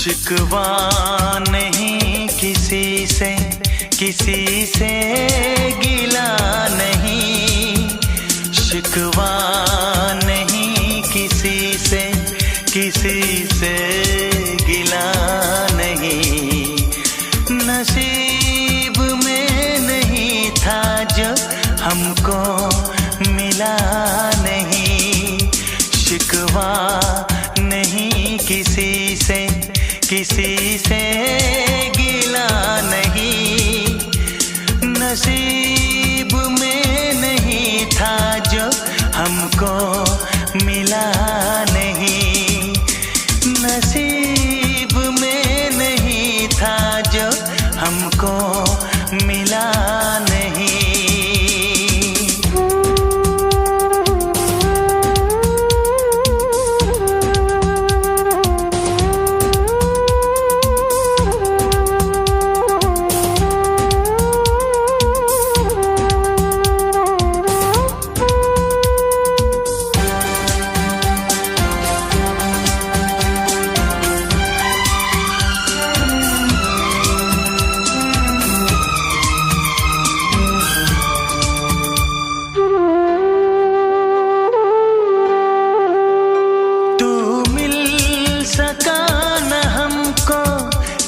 शिकवा नहीं किसी से गिला नहीं, शिकवा नहीं किसी से गिला नहीं। नसीब में नहीं था जो हमको मिला नहीं, शिकवा नहीं किसी से गिला नहीं। नसीब में नहीं था जो हमको मिला नहीं, नसीब में नहीं था जो हमको मिला नहीं।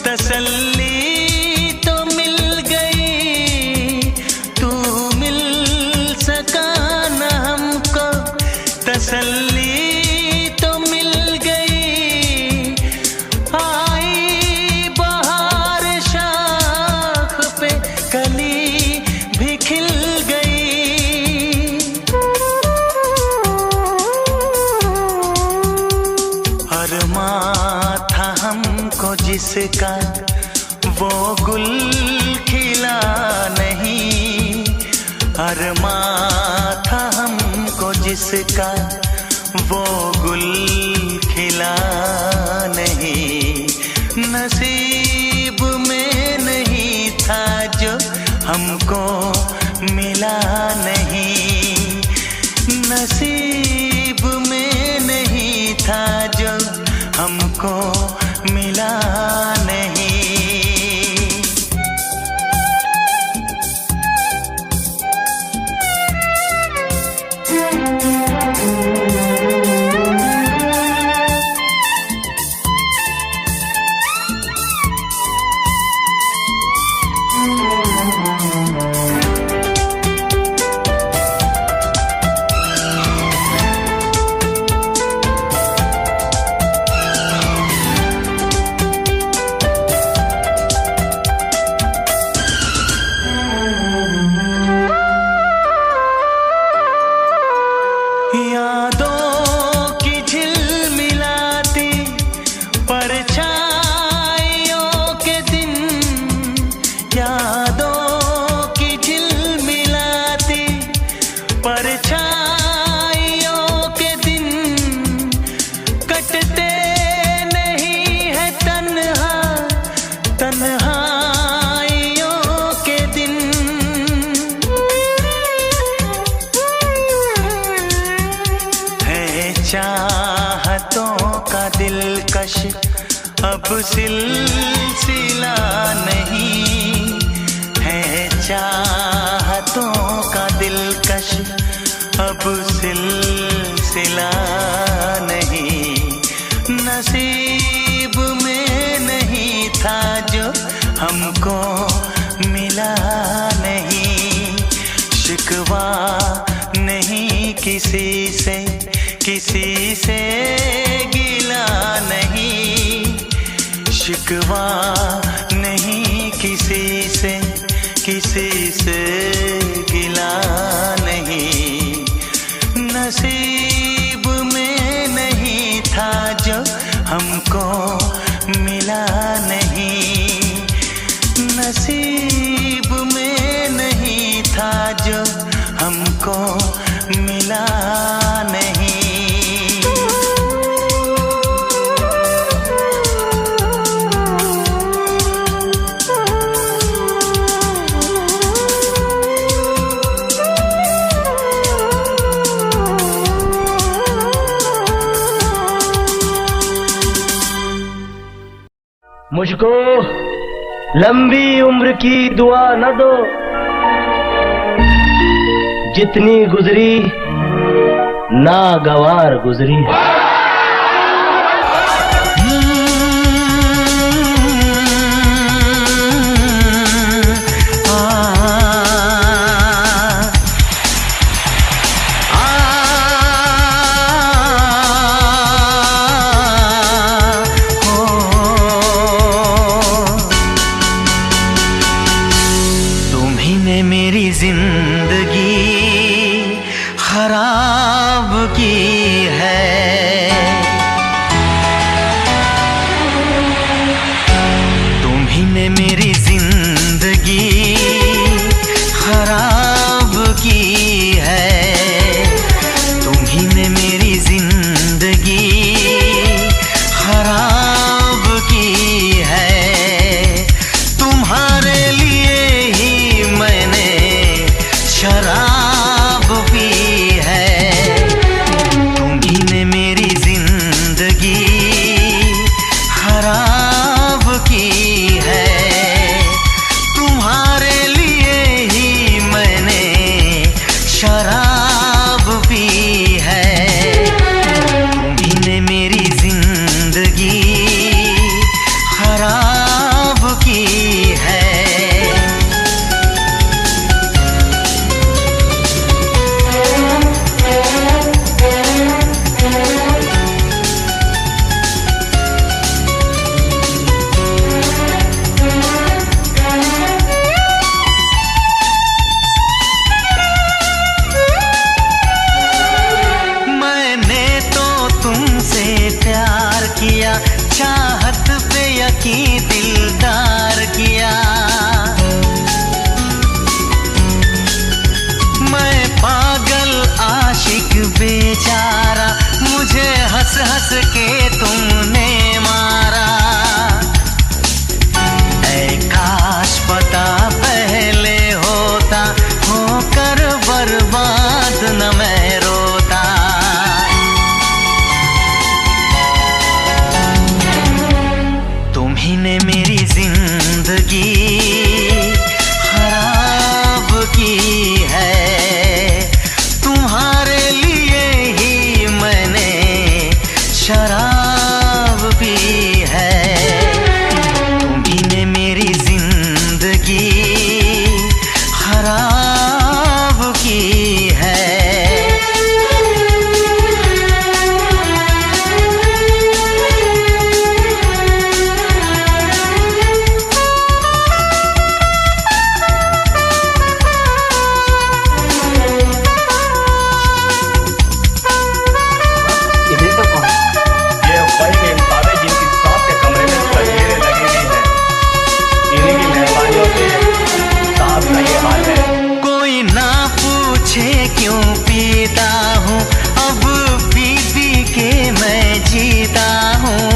तसल्ली तो मिल गई, तू मिल सका न हमको, तसल्ली तो मिल गई। आई बहार शाख पे कली भी खिल गई। अरमां था हमको जिसका वो गुल खिला नहीं, अरमां था हमको जिसका वो गुल खिला नहीं। नसीब में नहीं था जो हमको मिला नहीं, नसीब में नहीं था जो हमको मिला नहीं। यादों की झिलमिलाती परछाइयों के दिन, यादों की झिलमिलाती परछाइयों के दिन, कटते नहीं है तन्हा तन्हाइयों के दिन। चाहतों का दिलकश अब सिलसिला नहीं है, चाहतों का दिलकश अब सिलसिला नहीं। नसीब में नहीं था जो हमको मिला नहीं, शिकवा नहीं किसी से गिला नहीं, शिकवा नहीं किसी से गिला नहीं। नसीब में नहीं था जो हमको मिला नहीं, नसीब में नहीं था जो हमको मिला नहीं। मुझको लंबी उम्र की दुआ न दो, जितनी गुजरी नागवार गुजरी। मेरी जिंदगी खराब की है, तुम्ही ने मेरी जिंदगी खराब की है, तुम्ही ने मेरी जिंदगी खराब की है। तुम्हारे लिए ही मैंने शराब पी है, तुम्ही ने मेरी जिंदगी खराब की है। तुम्हारे लिए ही मैंने शराब पी है, तुम्ही ने मेरी जिंदगी खराब की है। प्यार किया, चाहत पे यकीन दिलदार किया, मैं पागल आशिक बेचारा, मुझे हंस हंस के तुमने मारा। ऐ काश पता पहले होता, होकर बर्बाद न मैं रोता। तुम्ही ने मेरी जिंदगी खराब की है, तुम्हारे लिए ही मैंने शराब पी है, तुम्ही ने मेरी जिंदगी खराब की है। क्यों पीता हूँ अब पी पी के मैं जीता हूँ,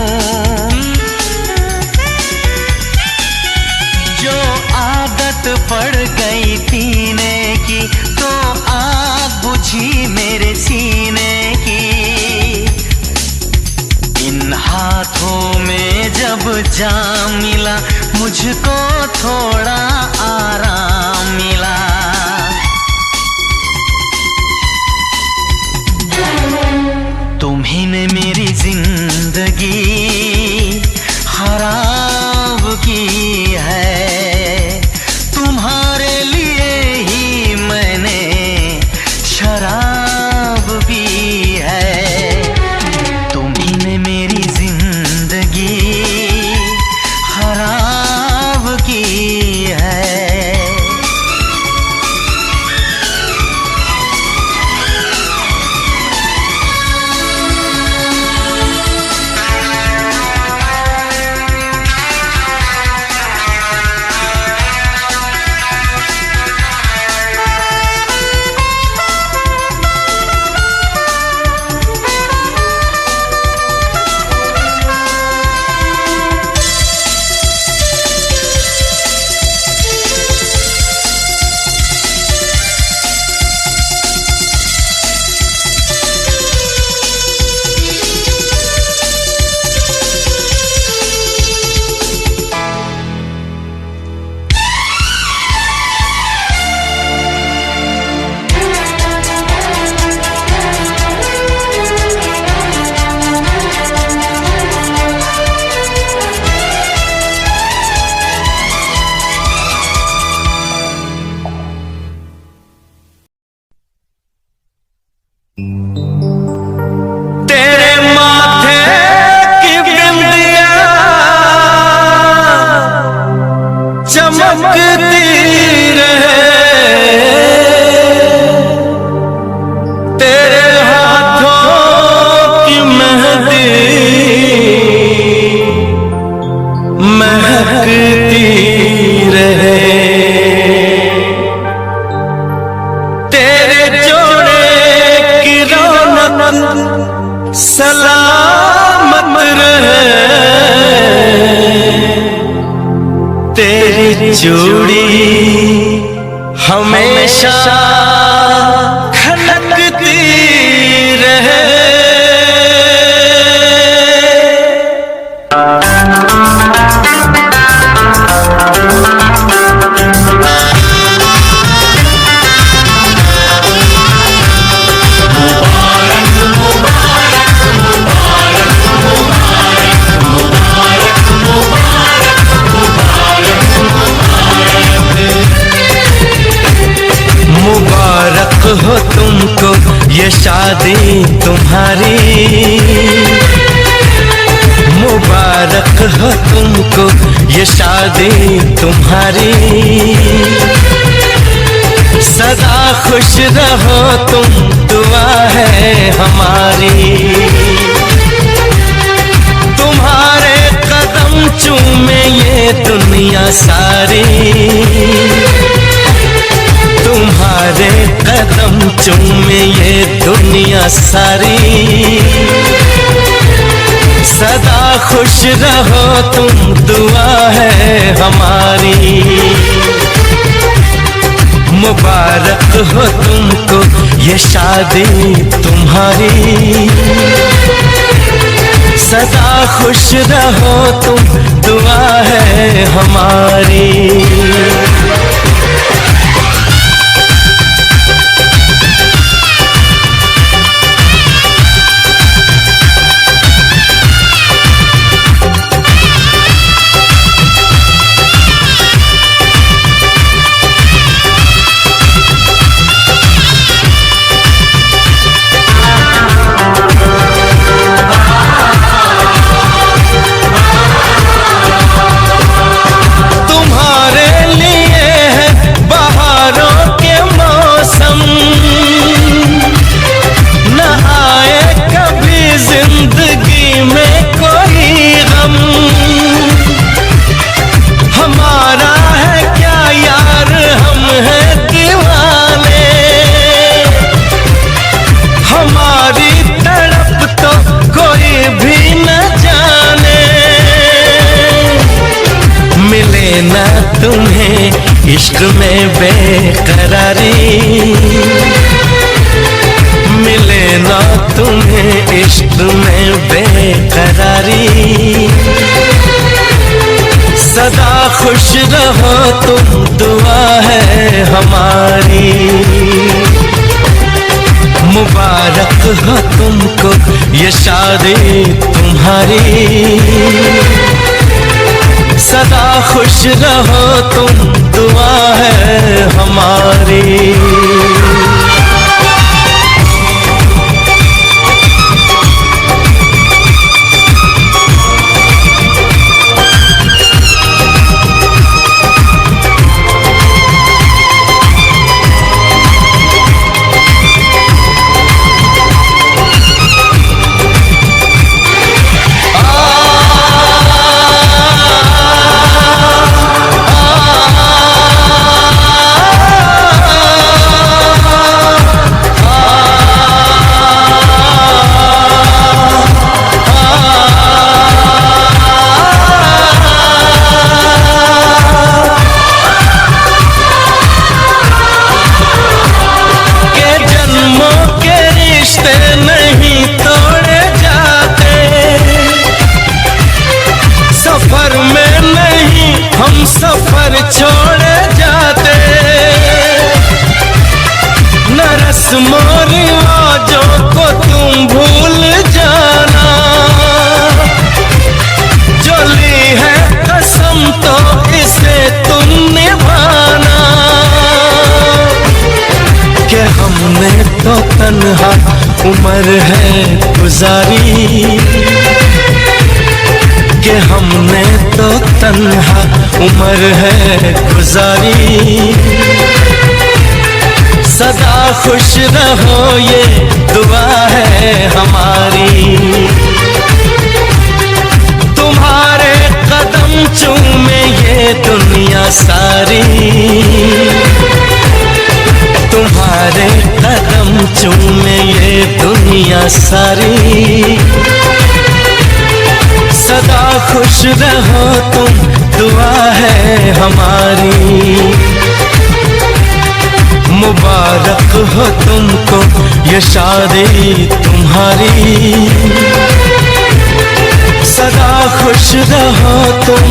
जो आदत पड़ गई पीने की तो आग बुझी मेरे सीने की। इन हाथों में जब जाम मिला, मुझको थोड़ा आराम मिला। तुम्ही ने मेरी जिंदगी खराब की है, तुम्हारे लिए ही मैंने शराब पी है, तुम्ही ने मेरी जिंदगी खराब की है। चूड़ी हमेशा खनकती रहे। मुबारक हो तुमको ये शादी तुम्हारी, मुबारक हो तुमको ये शादी तुम्हारी। सदा खुश रहो तुम, दुआ है हमारी। तुम्हारे कदम चूमे ये दुनिया सारी, तुम्हारे कदम चूमे ये दुनिया सारी। सदा खुश रहो तुम, दुआ है हमारी। मुबारक हो तुमको ये शादी तुम्हारी। सदा खुश रहो तुम, दुआ है हमारी। तुम्हें इश्क में बेकरारी, मिले ना तुम्हें इश्क में बेकरारी। सदा खुश रहो तुम, दुआ है हमारी। मुबारक हो तुमको ये शादी तुम्हारी। सदा खुश रहो तुम, दुआ है हमारी। सफर छोड़ जाते न रस्मों रिवाजों को तुम भूल जाना। जो ली है कसम तो इसे तुम निभाना। कि हमने तो तन्हा उम्र है गुजारी, कि हमने तो तन्हा उम्र है गुजारी। सदा खुश रहो ये दुआ है हमारी। तुम्हारे कदम चूमे ये दुनिया सारी, तुम्हारे कदम चूमे ये दुनिया सारी। सदा खुश रहो तुम, दुआ है हमारी। मुबारक हो तुमको ये शादी तुम्हारी। सदा खुश रहो तुम,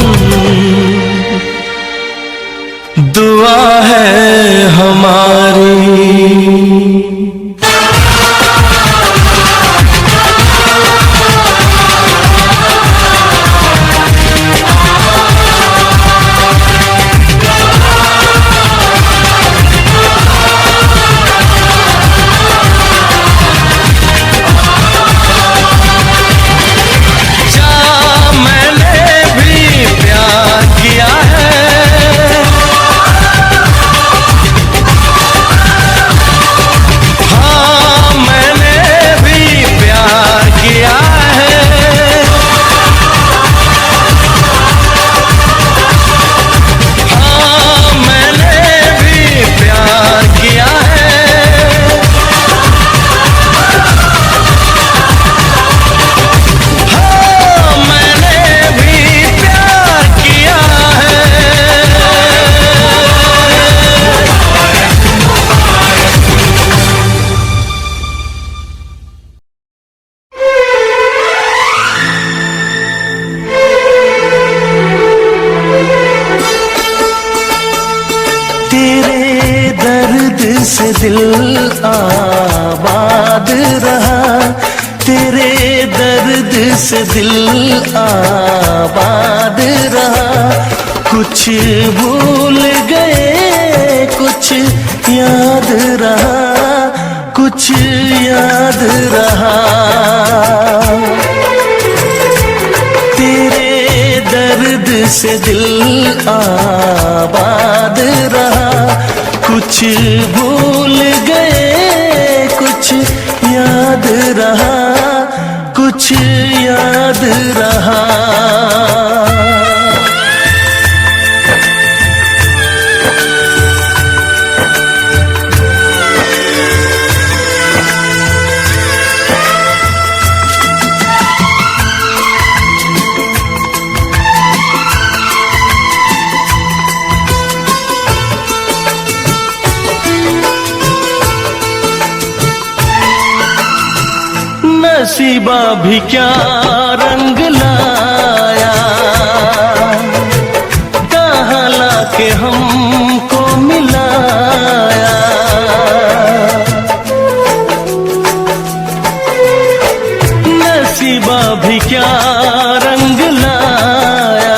दुआ है हमारी। से दिल आबाद रहा, तेरे दर्द से दिल आबाद रहा। कुछ भूल गए कुछ याद रहा, कुछ याद रहा। तेरे दर्द से दिल आबाद रहा। कुछ भूल गए कुछ याद रहा, कुछ याद रहा। नसीबा भी क्या रंग लाया, कहाँ लाके हमको मिलाया। नसीबा भी क्या रंग लाया,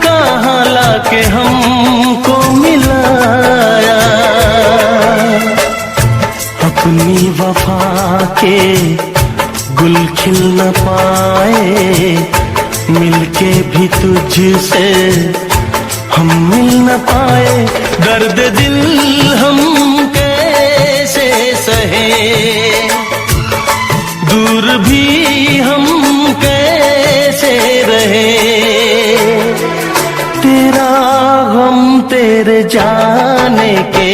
कहाँ लाके हमको मिलाया। अपनी वफा के गुल खिल न पाए, मिलके भी तुझसे हम मिल न पाए। दर्द दिल हम कैसे सहे, दूर भी हम कैसे रहे। तेरा गम तेरे जाने के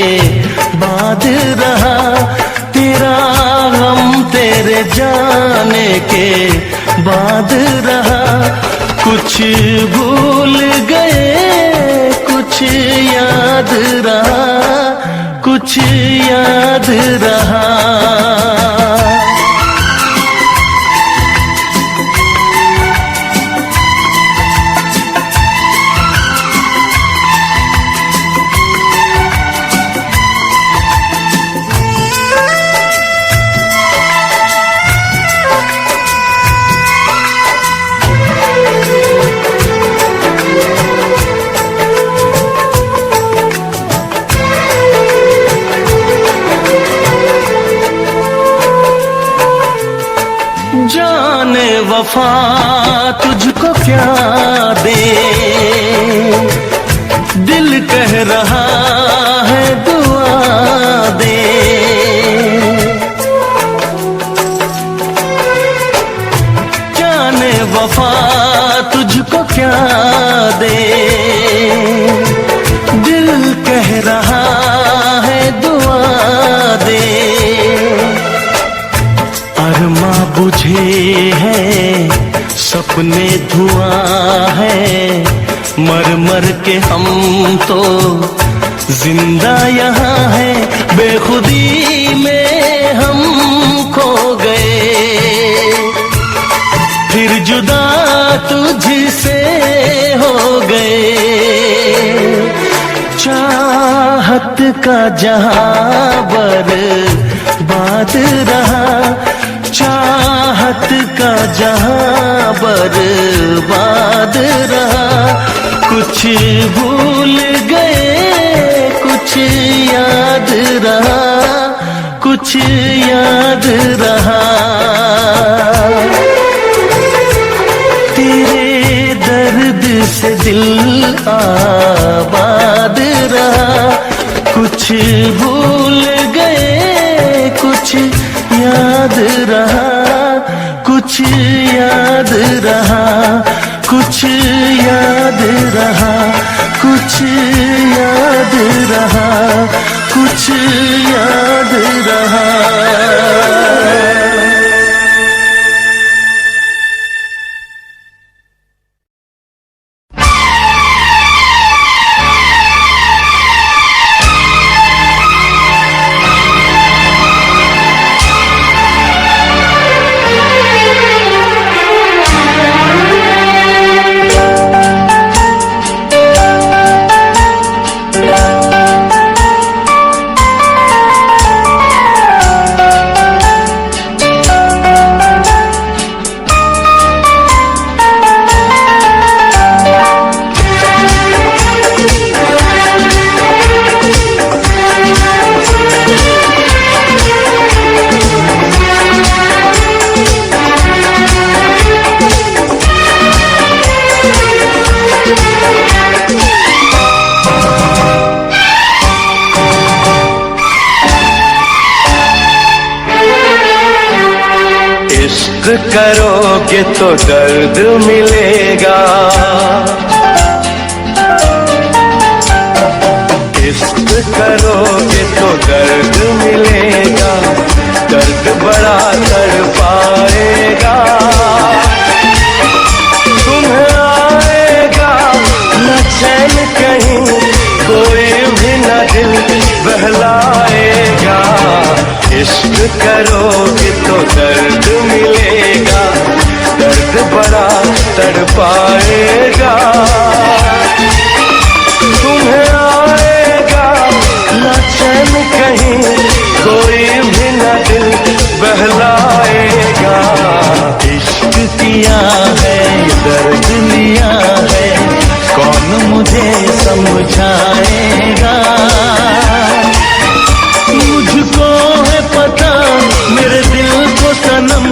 बाद रहा, तेरा गम तेरे जाने के बाद रहा। कुछ भूल गए कुछ याद रहा, कुछ याद रहा। जाने वफा तुझको क्या दे, दिल कह रहा है दुआ दे। जाने वफा तुझको क्या दे, दिल कह रहा है दुआ दे। अरमा बुझे है अपने धुआं है, मर मर के हम तो जिंदा यहाँ है, बेखुदी में हम खो गए, फिर जुदा तुझसे हो गए। चाहत का जहां बर्बाद रहा, चाहत का जहां बर्बाद रहा, कुछ भूल गए कुछ याद रहा, कुछ याद रहा। तेरे दर्द से दिल आबाद रहा, कुछ भूल गए कुछ याद रहा, कुछ याद रहा, कुछ याद रहा, कुछ याद रहा, कुछ याद रहा। करोगे तो दर्द मिलेगा, इश्क करोगे तो दर्द मिलेगा, दर्द बड़ा तड़पाएगा, तुम्हें आएगा न चैन कहीं, कोई भी न दिल बहलाएगा। इश्क करोगे तो दर्द मिलेगा, दर्द बड़ा तड़पाएगा, तुम्हें आएगा न चैन कहीं, कोई भी न दिल बहलाएगा। इश्क किया है दर्द लिया है, कौन मुझे समझाएगा। मुझको है पता मेरे दिल को सनम,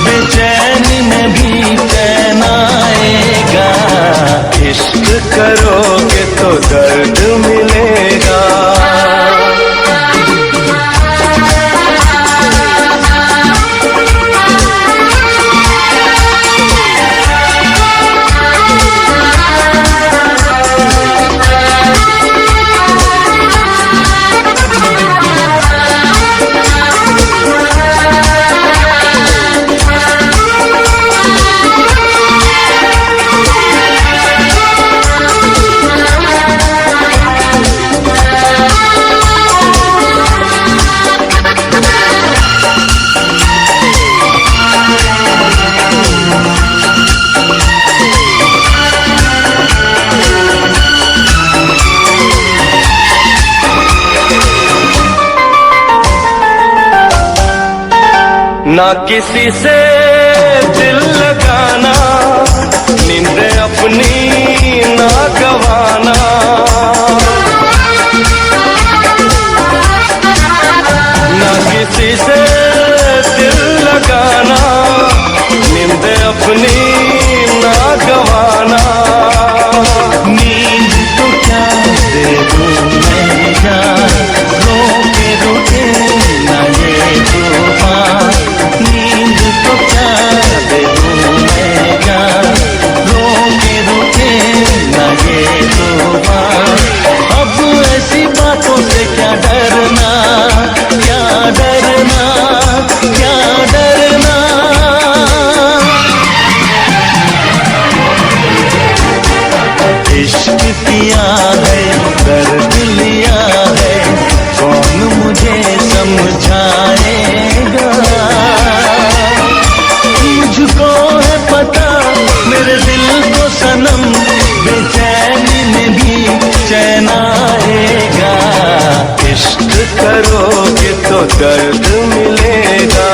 बेचैनी में भी चैन आएगा। इश्क करोगे तो दर्द मिलेगा। ना किसी से दिल लगाना, नींद अपनी ना गवाना, ना किसी से दिल लगाना, नींद अपनी ना गवाना। नींद तो क्या दे दूं मैं जान, रोके रोके ना ये तूफान। नींद तो क्या दे दूं मैं जान, रोके रोके ना ये तूफान। अब ऐसी बातों से क्या डरना, क्या डरना, क्या डरना। इश्क किया है, दर्द लिया है, कौन मुझे समझाएगा। मुझको है पता मेरे दिल को सनम, बेचैनी में भी चैन आएगा। इश्क करोगे तो दर्द मिलेगा।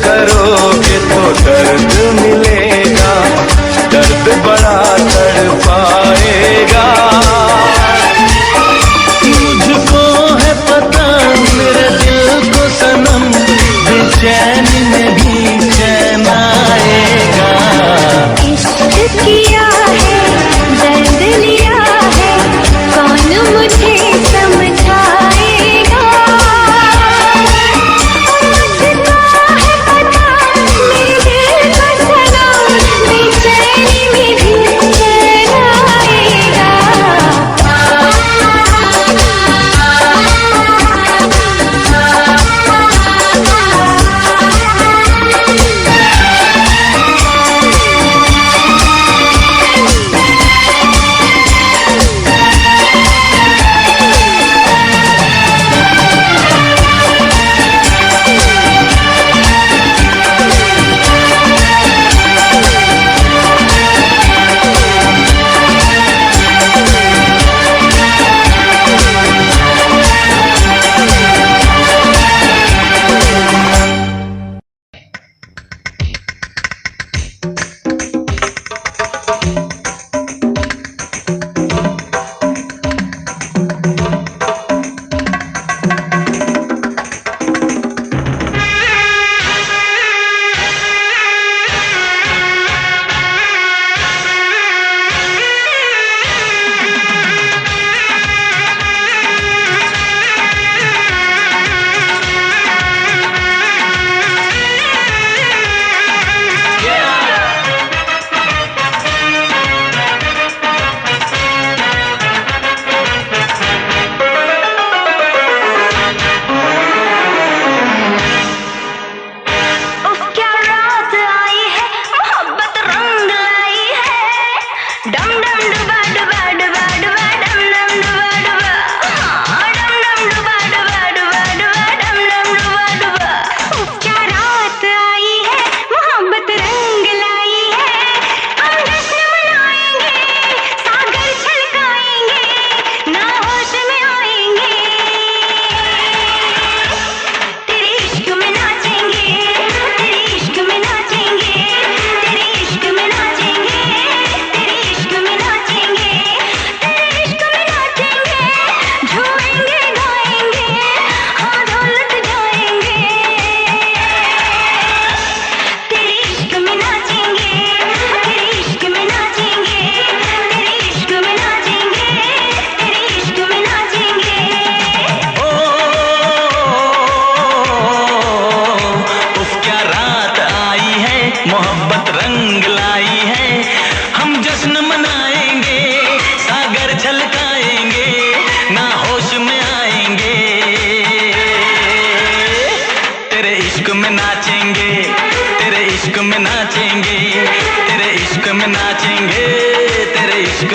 करोगे तो दर्द मिलेगा, दर्द बड़ा तड़पाएगा। मुझको है पता मेरे दिल को सनम, बेचैनी में भी चैन आएगा। इश्क किया है, दर्द लिया है, कौन मुझे समझाएगा।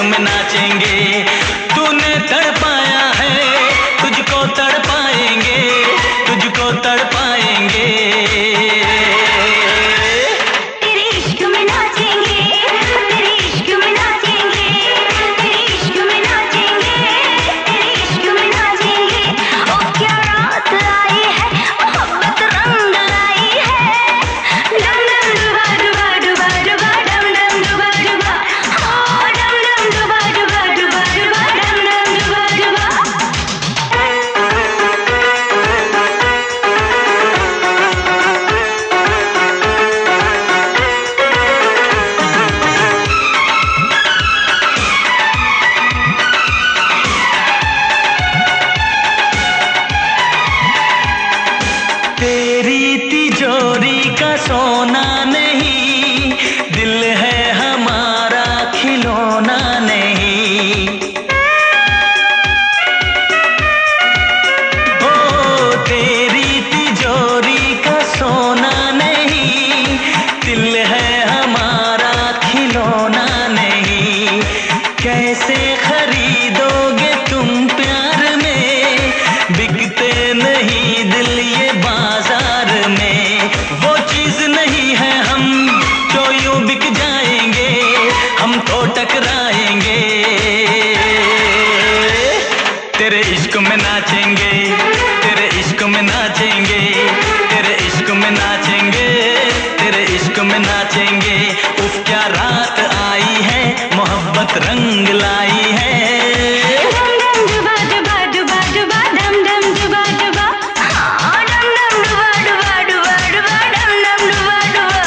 में नाचेंगे। तूने तड़पाया है, तुझको तड़पाएंगे, तुझको तड़पाएंगे। तेरे इश्क में नाचेंगे, तेरे इश्क में नाचेंगे, तेरे इश्क में नाचेंगे, तेरे इश्क में नाचेंगे। ओ क्या रात आई है, मोहब्बत रंग लाई है। डम डम डुबा डुबा डुबा डुबा डम डम डुबा डुबा, ओ डम डम डुबा डुबा डुबा डुबा डम डम डुबा डुबा। तेरी तिजोरी का सोना नहीं, दिल है हमारा खिलौना नहीं। ओ तेरी तिजोरी का सोना नहीं, दिल है हमारा खिलौना नहीं। कैसे खरीदोगे तुम प्यार में, बिकते नहीं दिल ये बाजार में। वो चीज नहीं है हम जो यूं बिक जाएंगे, हम तो टकराएंगे। तेरे इश्क में नाचेंगे, तेरे इश्क में नाचेंगे, तेरे इश्क में नाचेंगे, तेरे इश्क में नाचेंगे। उफ क्या रात आई है, मोहब्बत रंग लाई है। डम डम डुबा डुबा डुबा डुबा डम डम डुबा डुबा, हाँ डम डम डुबा डुबा डुबा डुबा डम डम डुबा डुबा।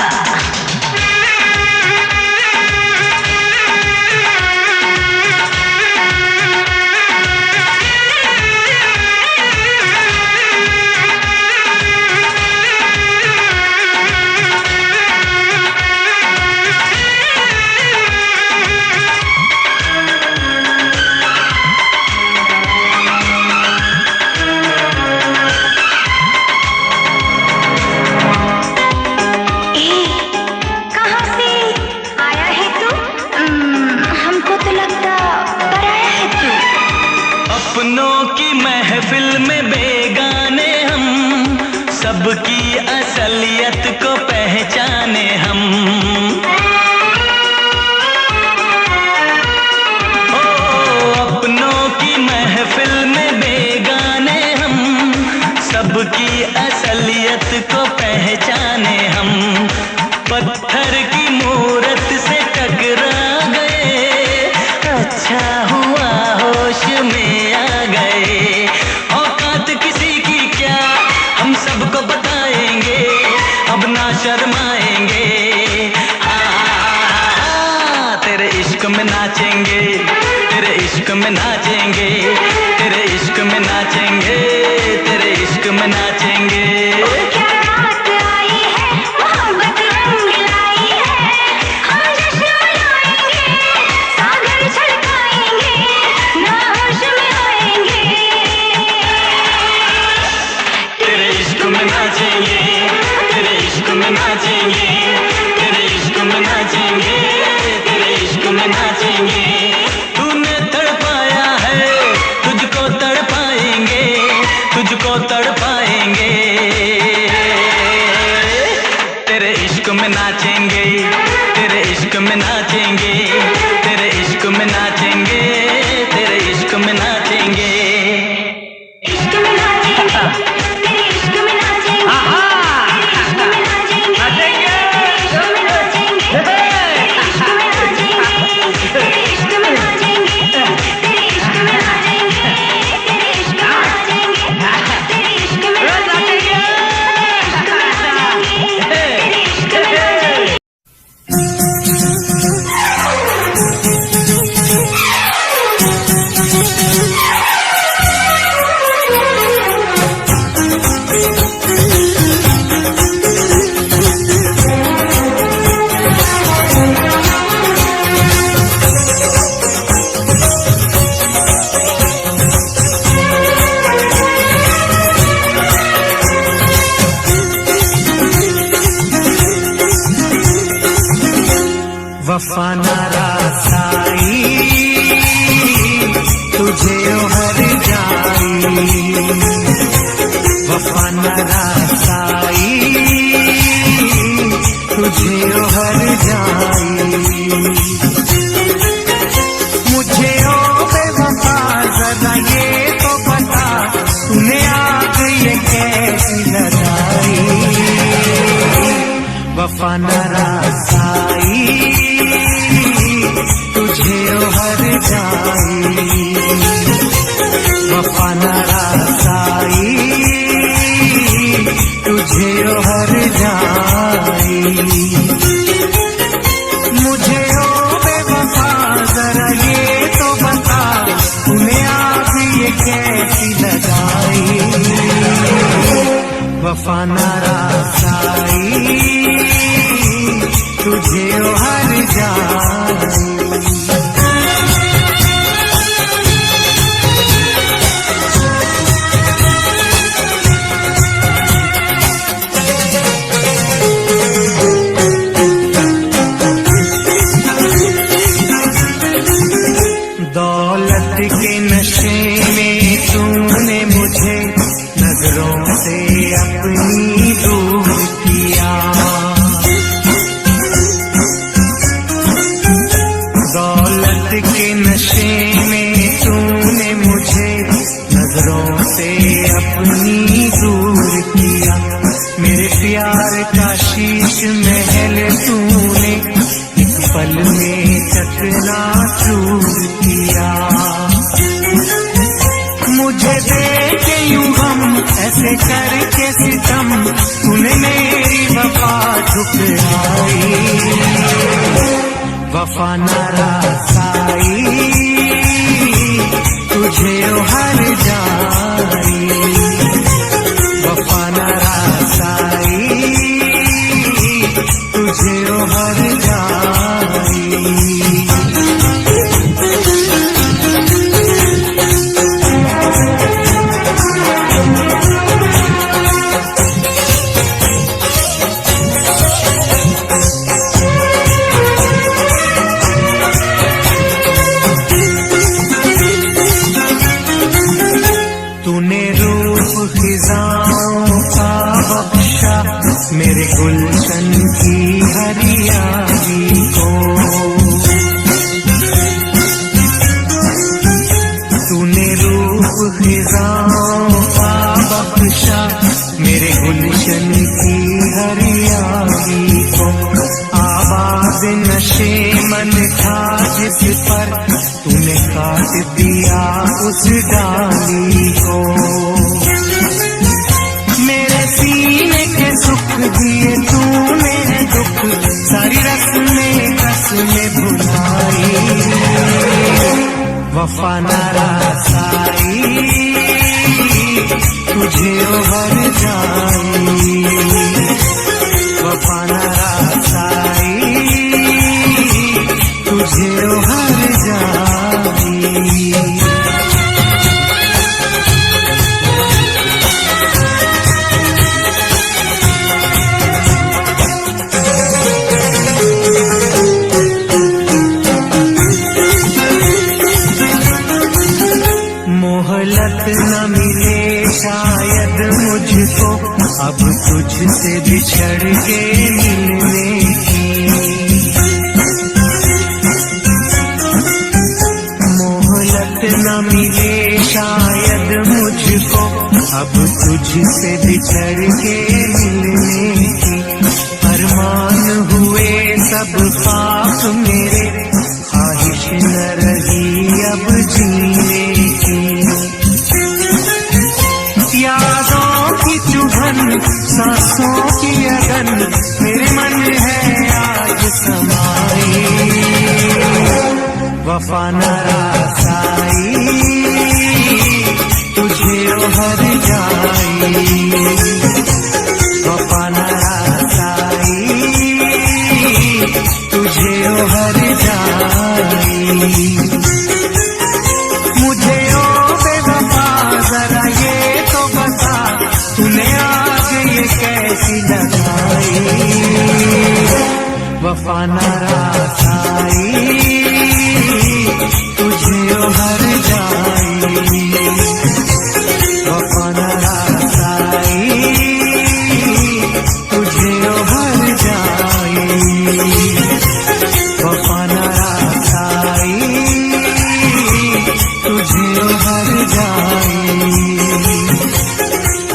कहाँ से आया है तू? हमको तो लगता पराया है तू। अपनों की महफिल में बेगाने हम, सबकी असलियत को पहचाने हम। ओ अपनों की महफिल में बेगाने हम, सबकी असलियत को पहचाने हम। पत्थर की मूरत से टकरा गए, अच्छा हुआ होश में आ गए। औकात किसी की क्या, हम सबको बताएंगे, अब ना शर्माएंगे। तेरे इश्क में नाचेंगे, तेरे इश्क में नाचेंगे, तेरे इश्क में नाचेंगे, तेरे इश्क में नाचेंगे। क्या रात आई है, मोहब्बत रंग लाई है। हम जश्न मनाएंगे, सागर छलकाएंगे, ना होश में आएंगे। तेरे इश्क में नाचेंगे, तेरे इश्क में नाचेंगे, तेरे इश्क में नाचेंगे, तेरे इश्क में नाचेंगे। तूने तड़पाया है, तुझको तड़पाएंगे, हर जाई, वफा न रासाई तुझे हर जाई। मुझे ओ बेवफा जरा ये तो बता, तूने आग ये कैसी लगाई, वफा न रासाई तुझे हर जाई। दौलत के नशे में तूने मुझे नजरों से अपनी दूर किया, दौलत के नशे में तूने मुझे नजरों से अपनी दूर किया। मेरे प्यार का शीश महल तूने एक पल में चकना चूर किया। मुझे देखे यूं हम ऐसे करके सितम, तूने मेरी वफा ठुकराई, वफा न रासाई तुझे हर जाई, वफा न रासाई तुझे हर जाई। तूने रूप खिजाओं का बख्शा मेरे गुलशन की हरियाली को, तूने रूप खिजाओं का बख्शा मेरे गुलशन की हरियाली को। आबाद नशे मन था जिस पर तूने काट दिया उस डाली को। मेरे सीने के सुख दिए तूने दुख, सारी रस्में कसमें भुलाई, वफा न रासाई तुझे हर जाई, वफा न रासाई तुझे हर जाई। मोहलत न मिले शायद मुझको अब तुझसे बिछड़ के मिलने की, मोहलत न मिले शायद मुझको अब तुझसे बिछड़ के मिलने की। अरमान हुए सब पाप मेरे, ख्वाहिश न रही अब जीने की। यादों की चुभन सांसों की अगन मेरे मन है आज समाई, वफा न रासाई तुझे हर जाई, वफा न रासाई तुझे हर जाई। मुझे ओ बेवफा जरा ये तो बता, तूने आग ये कैसी लगाई, वफा न रासाई तुझे हर जाई, वफा न रासाई तुझे हर जाई, वफा न रासाई तुझे हर जाई,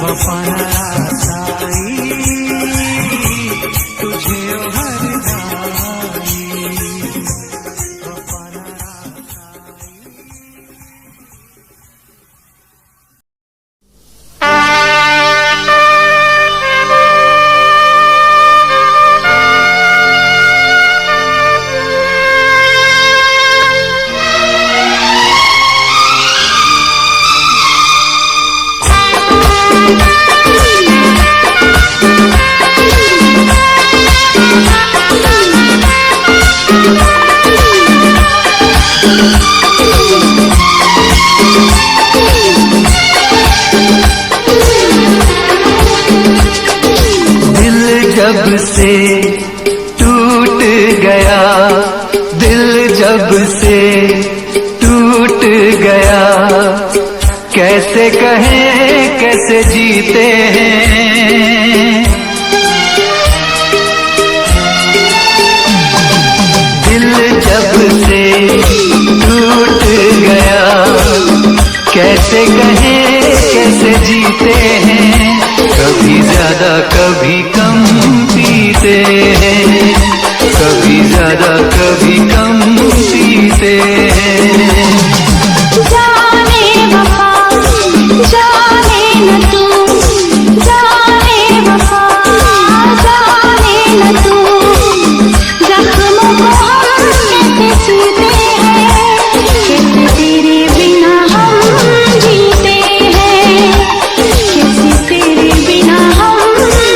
वफा न रासाई तुझे हर जाई, वफा न रासाई। गया, कैसे कहें कैसे जीते हैं। दिल जब से टूट गया, कैसे कहें कैसे जीते हैं। कभी ज्यादा कभी कम पीते हैं, कभी ज्यादा कभी कम पीते हैं। जाने वफा जाने न तू, जाने वफा जाने न तू, जख्मों को हम कैसे सीते हैं, कैसे तेरे बिना हम जीते हैं, कैसे तेरे बिना हम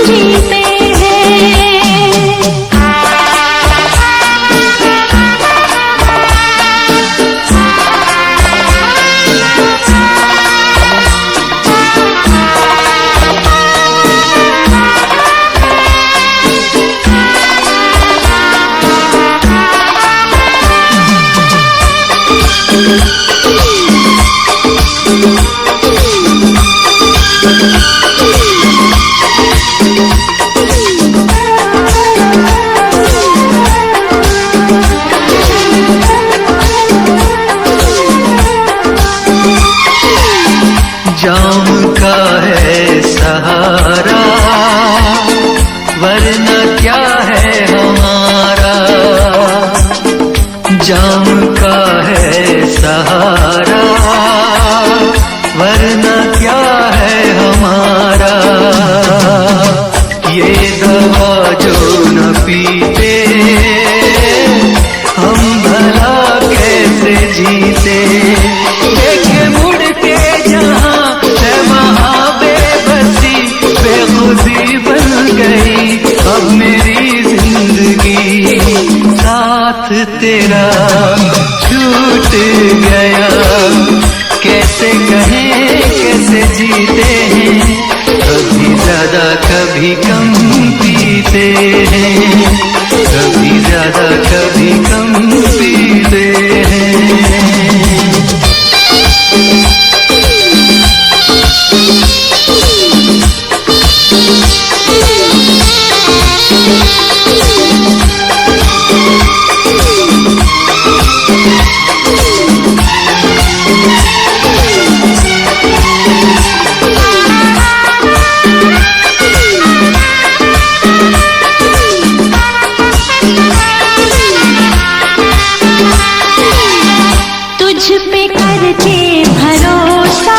जीते हैं। जाम का है सहारा, वरना क्या है हमारा। जाम का है सहारा, वरना क्या है हमारा। ये दवा जो न पीते, हम भला कैसे जीते। देखे मुड़ के जहाँ है वहाँ बेबसी, बेखुदी बन गई अब मेरी जिंदगी। साथ तेरा छूट गया, कैसे कहें कैसे जीते हैं। कभी ज्यादा कभी कम पीते हैं, कभी ज्यादा कभी कम पीते हैं। तुझ पे करके भरोसा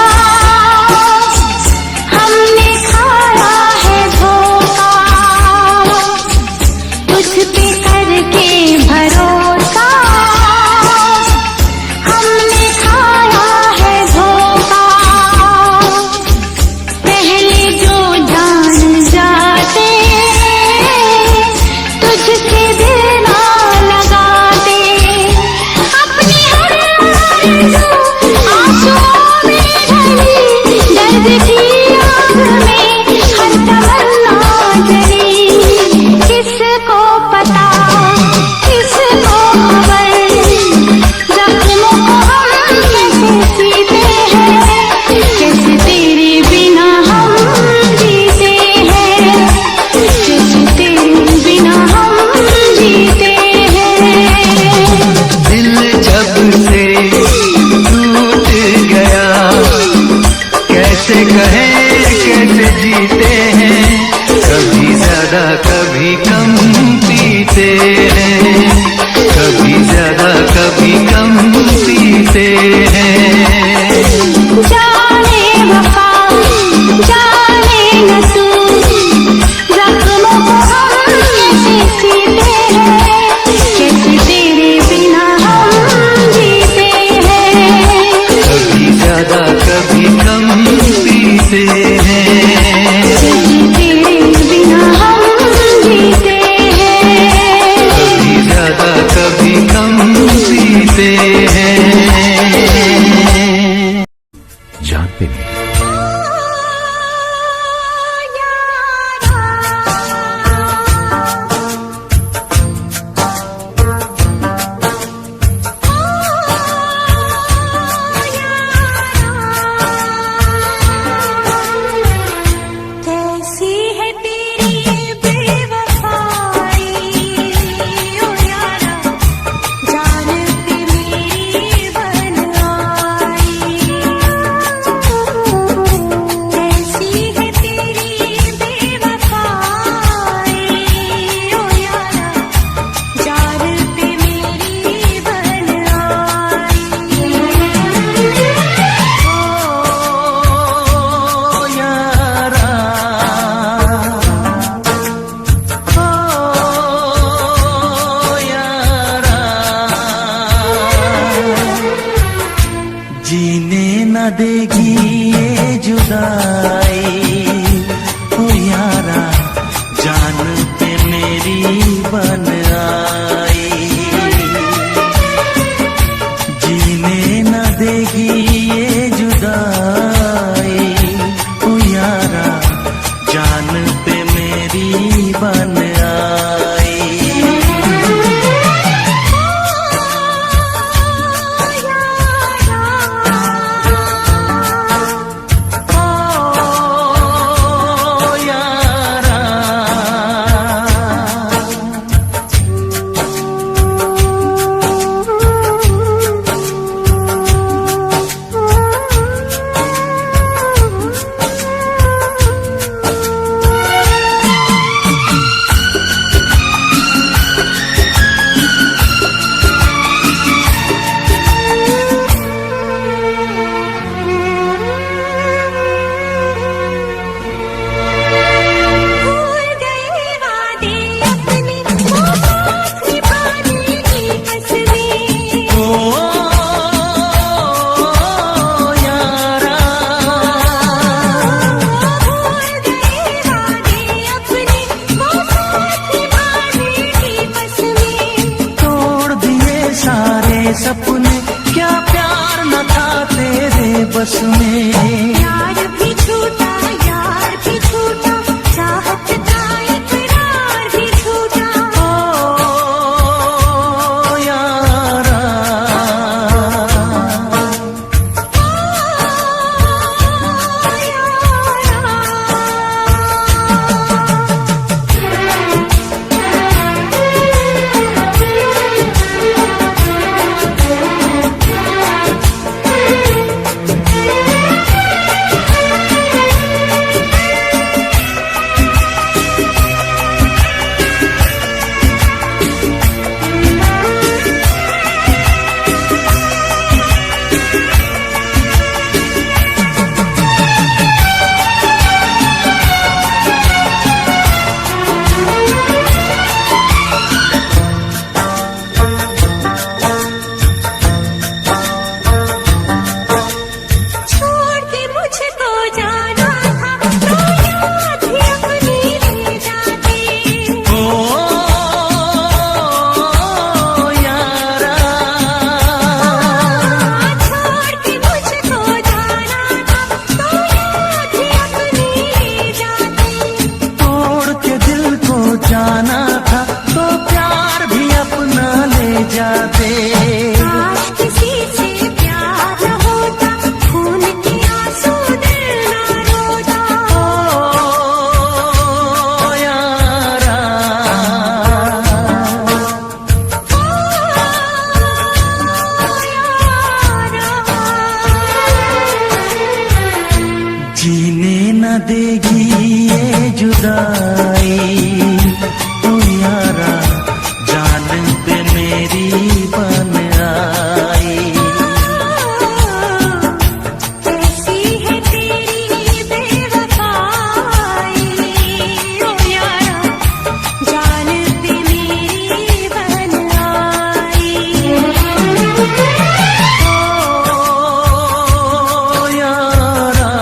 हमने खाया है धोखा, तुझ पे करके भरोसा हमने खाया है धोखा। पहले जो जान जाते तुझसे दिल ना लगाते, अपनी हर आंसुओं में ढली दर्द की आग में हर तमन्ना जली। किसको पता किसको खबर, जख्मों को हम कैसे सीते हैं, कैसे तेरे बिना हम जीते हैं, कैसे तेरे बिना हम जीते हैं। दिल जब से टूट गया, कैसे कहें कैसे जीते हैं। कभी ज्यादा कभी कम पीते हैं, कभी ज्यादा कभी कम पीते हैं। जाने वफा जाने न तू, जख्मों को हम कैसे सीते हैं, कैसे तेरे बिना हम जीते हैं। कभी ज्यादा कभी कम पीते हैं, कैसे तेरे बिना हम जीते हैं। कभी ज्यादा कभी कम पीते हैं। जीने न देगी ये जुदाई, ओ यारा जान पे मेरी बन आई। जीने न देगी ये जुदाई, ओ यारा जान पे मेरी बन आई। सपने क्या प्यार न था तेरे बस में। यार भी छूटा, यार भी छूटा, चाहत का इकरार भी छूटा। ओ यारा, जाना था तो प्यार भी अपना ले जाते। काश किसी से प्यार न होता, खून के आंसू दिल न रोता। ओ यारा, जीने न देगी ये जुदाई, ओ यारा जान पे मेरी बन आई। कैसी है तेरी बेवफाई, ओ यारा जान पे मेरी बन आई। ओ यारा,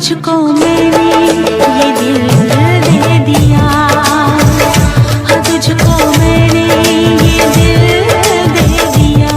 तुझको मैंने ये दिल दे दिया, हाँ तुझको मैंने ये दिल दे दिया।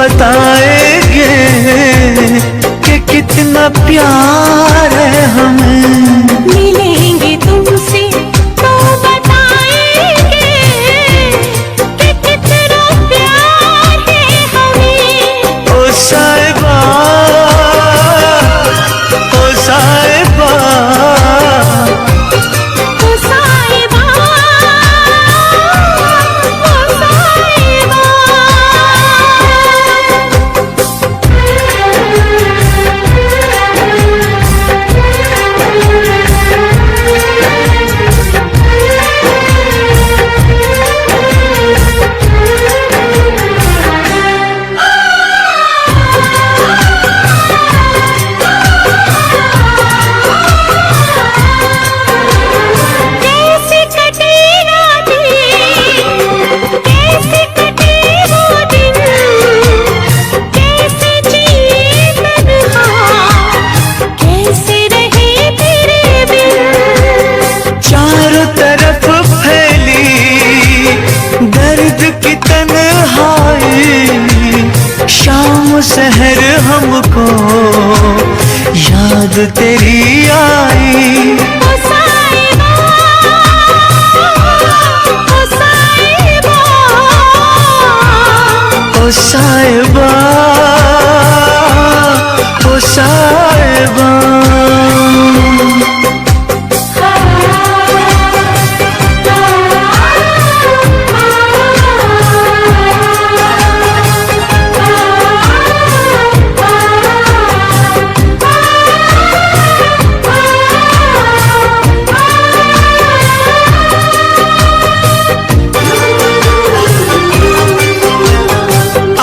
बताएंगे कि कितना प्यार है हमें। मिलेंगे तुमसे तो बताएंगे कि कितना प्यार है हमें। ओ साहिबा, ओ साहिबा, ओ साहिबा, ओ साहिबा। कैसे कटे रातें, कैसे कटे वो दिन, कैसे जिए तन्हा, कैसे रहे तेरे बिन। चारों तरफ फैली दर्द की तन्हाई, शाम सहर हमको याद तेरी आई। ओ साहिबा, ओ साहिबा, ओ साहिबा, ओ साहिबा।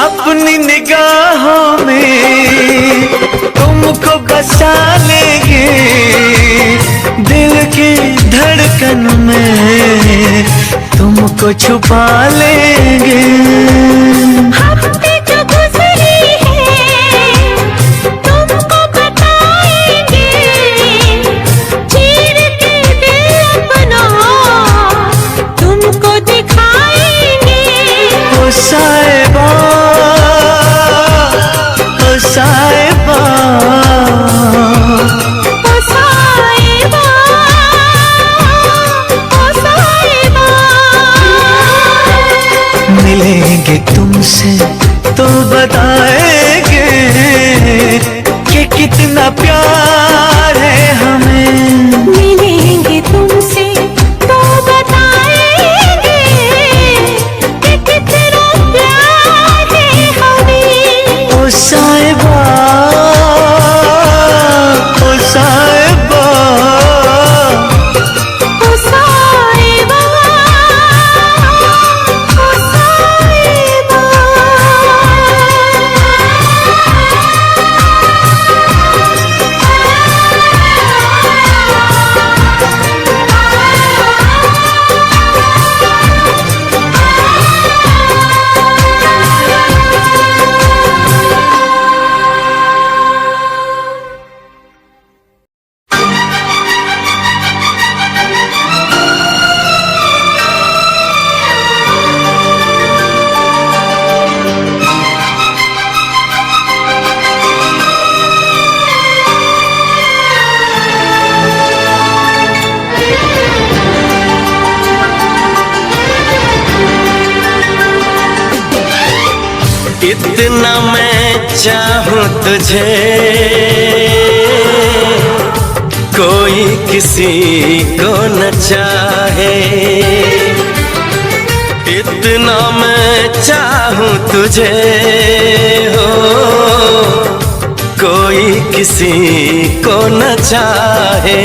अपनी निगाहों में तुमको बसा लेंगे, दिल की धड़कन में तुमको छुपा लेंगे। हफ्ते जो गुजरे हैं तुमको बताएंगे, चीर के दिल अपना तुमको दिखाएंगे। ओ साहिबा, ओ साहिबा, ओ साहिबा, ओ साहिबा। मिलेंगे तुमसे तो बताएंगे कि कितना प्यार है हमें। मिलेंगे तुमसे तो बताएंगे कि कितना प्यार है हमें। ओ साहिबा, ओ साहिबा, ओ साहिबा, ओ साहिबा। इतना मैं चाहूं तुझे, कोई किसी को न चाहे। इतना मैं चाहूं तुझे हो, कोई किसी को न चाहे।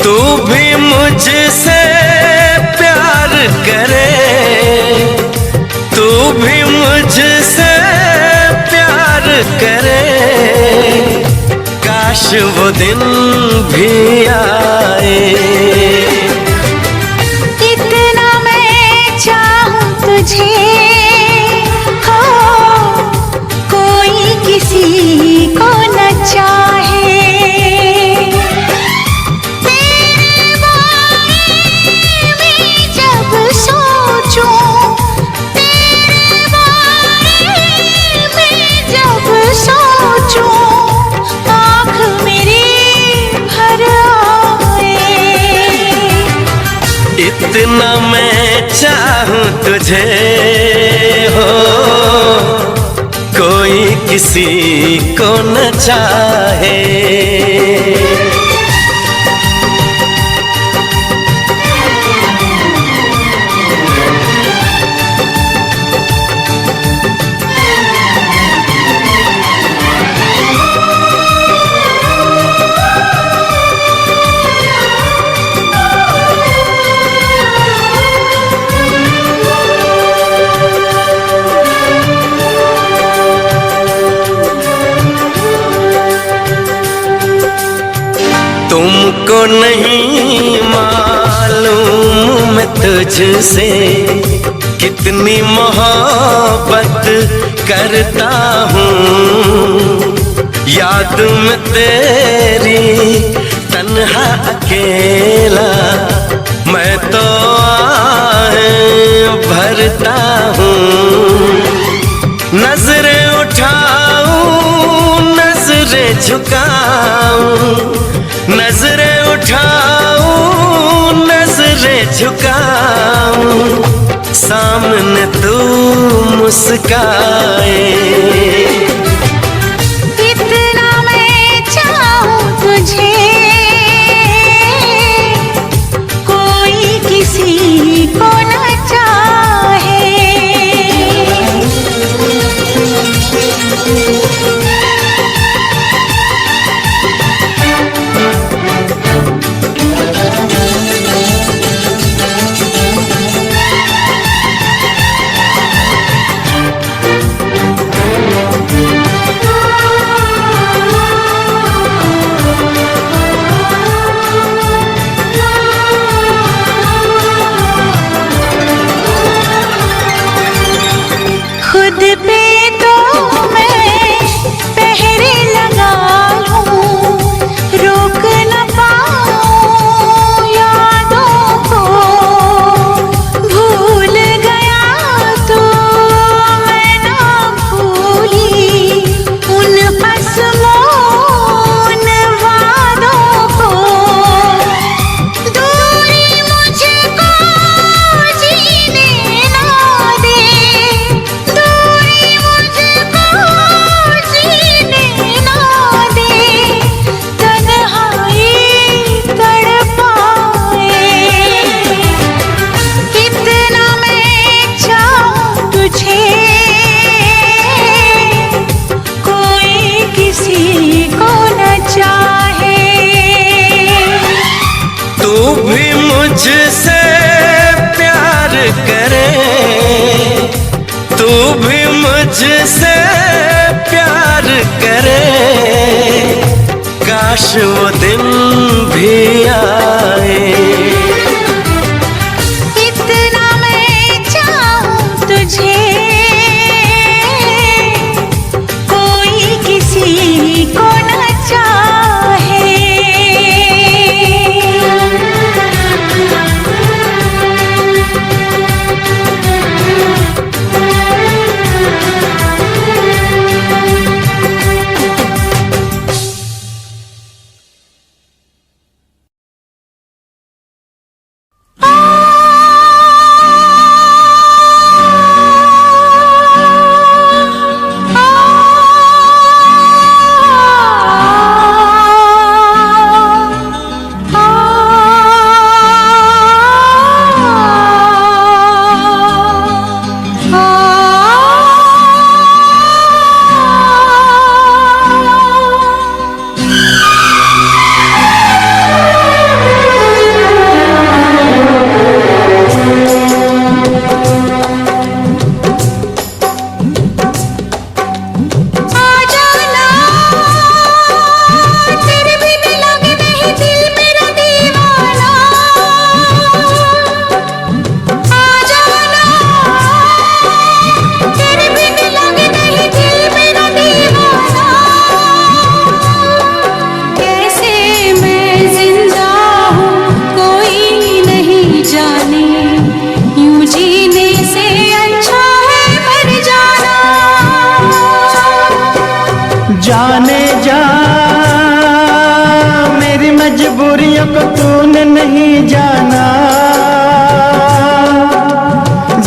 तू भी मुझसे प्यार करे, तू भी मुझसे प्यार करे। काश वो दिन भी आए। इतना मैं चाहूं तुझे हो, कोई किसी को न चाहे। तेरे बारे में जब सोचूं, तेरे बारे कितना मैं चाहूं तुझे हो, कोई किसी को न चाहे। तुमको नहीं मालूम मैं तुझसे कितनी मोहब्बत करता हूँ। याद में तेरी तन्हा अकेला मैं तो आहें भरता हूँ। नजरें उठाऊं नजरें झुकाऊं, नजरें उठाऊं नजरें झुकाऊं, सामने तू मुस्काए। इतना मैं चाहूं तुझे, कोई किसी को न चाहे। खुद पे तो मैं पहरे लगा लूं, रोक न पाऊं यादों को। भूल गया तो मैं ना भूली उन असमोन वादों को। दूरी मुझको जीने ना दे, तू भी मुझसे प्यार करे, तू भी मुझसे प्यार करे। काश वो दिन भी आए।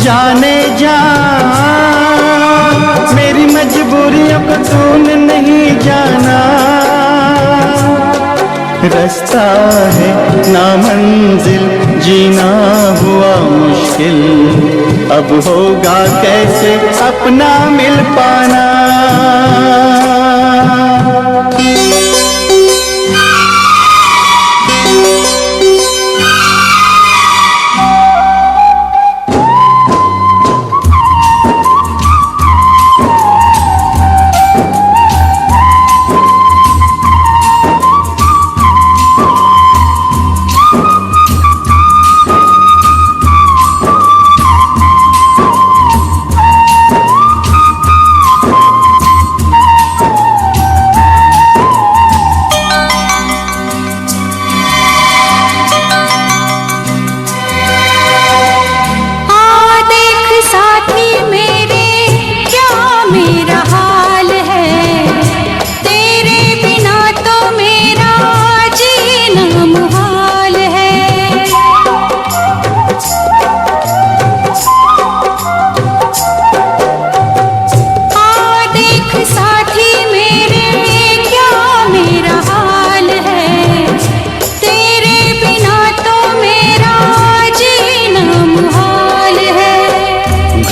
जाने जा मेरी मजबूरियों को तूने नहीं जाना। रास्ता है ना मंजिल जीना हुआ मुश्किल, अब होगा कैसे अपना मिल पाना।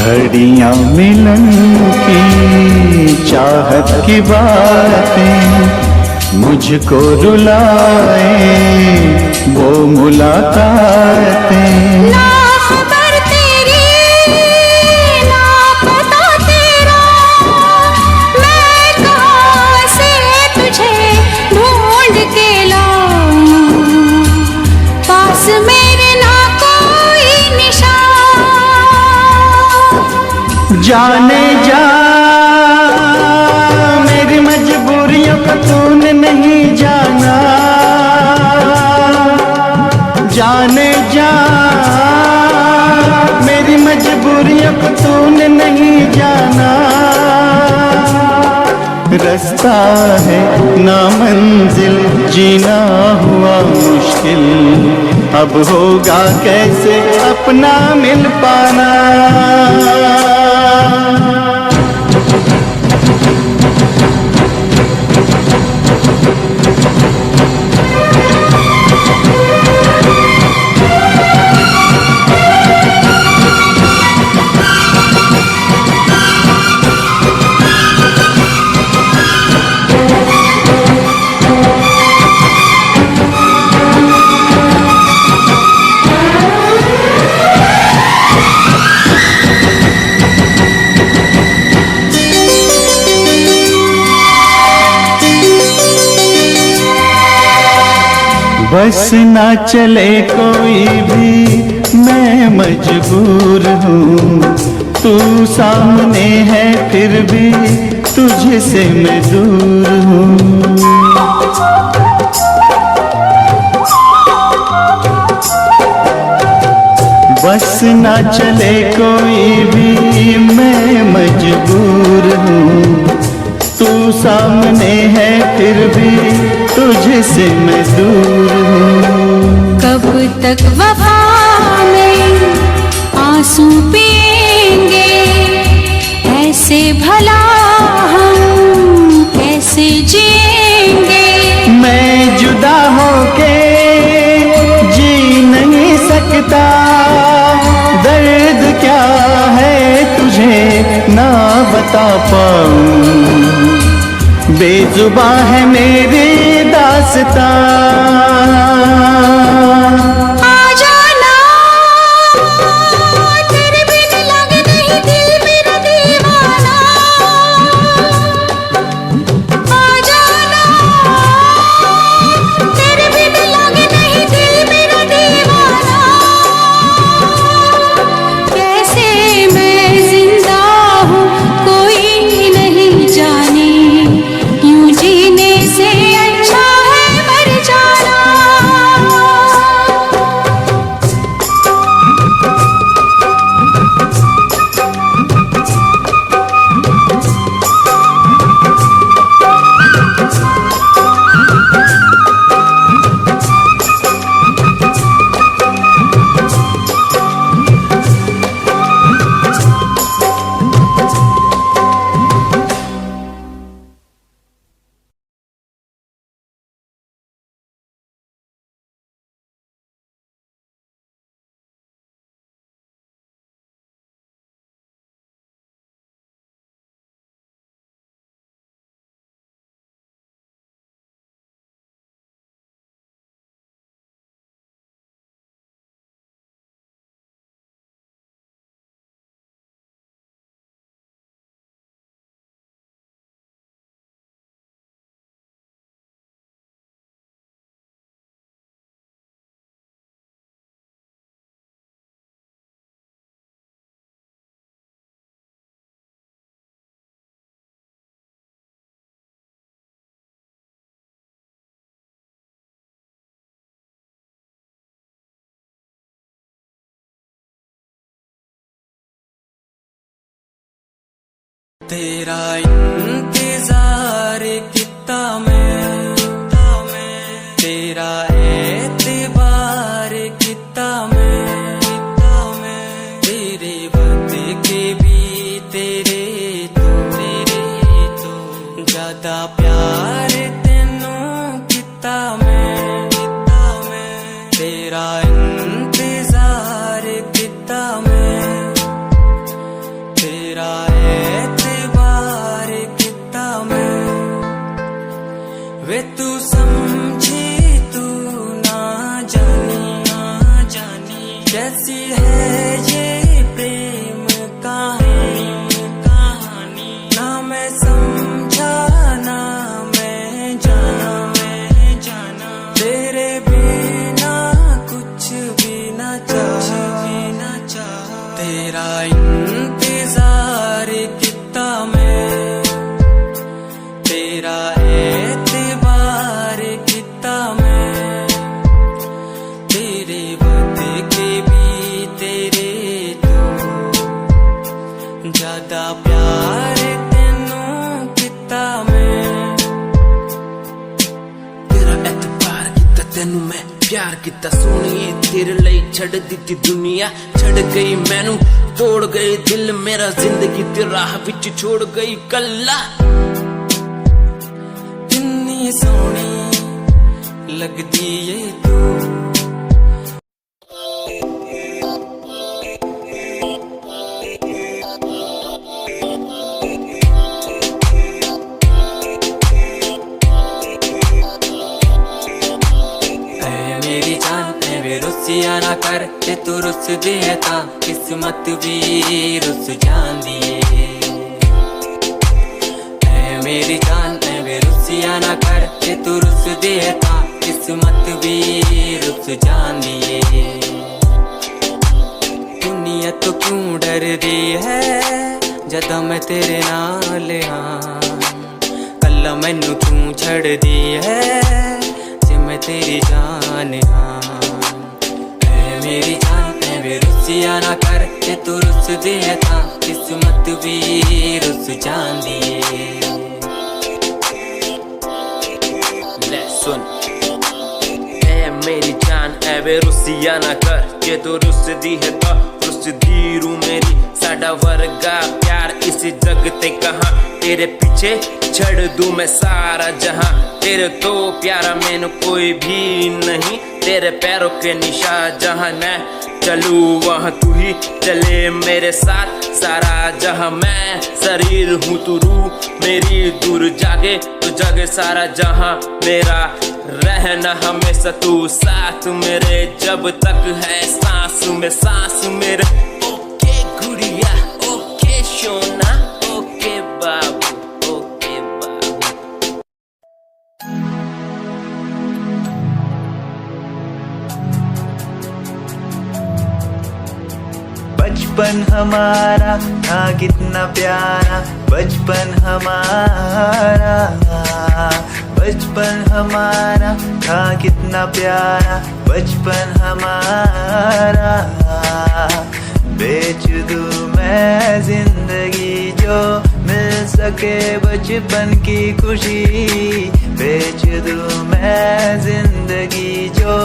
घड़ियां मिलन की चाहत की बातें मुझको रुलाए, वो मुलाकातें। ना खबर तेरी ना पता तेरा, मैं कहाँ से तुझे ढूंढ के लाऊं, पास मेरे ना कोई निशान। जाने जा मेरी मजबूरियों को तूने नहीं जाना। जाने जा मेरी मजबूरियों को तूने नहीं जाना। रास्ता है ना मंजिल जीना हुआ मुश्किल, अब होगा कैसे अपना मिल पाना। बस ना चले कोई भी मैं मजबूर हूँ, तू सामने है फिर भी तुझसे मैं दूर हूँ। बस ना चले कोई भी मैं मजबूर हूँ, तू सामने है फिर भी तुझसे मैं दूर हूँ। कब तक वफा में आंसू पिएंगे, ऐसे भला हम कैसे जिएंगे। मैं जुदा होके जी नहीं सकता, दर्द क्या है तुझे ना बता पाऊं, बेजुबां है मेरी दास्तां। तेरा इंतजार कितना मैं, तेरा एतबार कितना मैं, तेरे वक्त के भी तेरे तो ज्यादा प्यार तेनू कितना मैं, तेरा इंतजार कितना मैं, तेरा एतबार कितना मैं। वे तू समझी तू ना जानी कैसी है ये प्रेम कहानी, ना मैं समझा ना मैं जाना, तेरे बिना कुछ भी ना चाह, तेरा इंतजार कितना मैं, तेरा एतबार कितना मैं, तेरे वक्त के भी तेरे तो ज्यादा प्यार तेनू कितना मैं। तेरा एतबार किता तेनू मैं प्यार किता सोनिए, तेरे ਲਈ ਛੱਡ ਦਿੱਤੀ ਦੁਨੀਆ, ਛੱਡ ਗਈ ਮੈਨੂੰ ਤੋੜ ਗਈ ਦਿਲ ਮੇਰਾ, ਜ਼ਿੰਦਗੀ ਤੇ ਰਾਹ ਵਿੱਚ ਛੋੜ ਗਈ ਕੱਲਾ। कितनी सोहनी लगदी है तू, मेरी जान वे रुसिया ना कर, ते तू रुस दे ता किस्मत भी रुस जांदी है। मेरी जान वे रुसिया ना कर, ते तू रुस दे ता किस्मत भी रुस जांदी है। दुनिया तो क्यों डर दी है जदा मैं तेरे नाल हाँ, कल्ला मैनू क्यों छड़ दी है जे मैं तेरी जान हाँ। मेरी जान वे रुसिया ना कर, ते तू रुस दे था किस्मत भी रुस जांदी है। ले सुन ए मेरी जान ए वे रुसिया ना कर, जे तू रुस दी है तो रुस दी रू मेरी, साडा वर्गा प्यार इस जग ते कहाँ, तेरे पीछे छड़ दूं मैं सारा जहां, तेरे तो प्यारा मैनू कोई भी नहीं, तेरे पैरों के निशान जहां मैं चलूं वहां तू ही चले मेरे साथ, सारा जहां मैं शरीर हूँ तू रूह मेरी, दूर जागे तो जागे सारा जहां मेरा, रहना हमेशा तू साथ मेरे, जब तक है सांस में सांस मेरे। ओके गुड़िया ओके सोना ओके बाबू ओके बाबू। बचपन हमारा था कितना प्यारा, बचपन हमारा, बचपन हमारा था कितना प्यारा, बचपन हमारा। बेच दूं मैं जिंदगी जो मिल सके बचपन की खुशी, बेच दूं मैं जिंदगी जो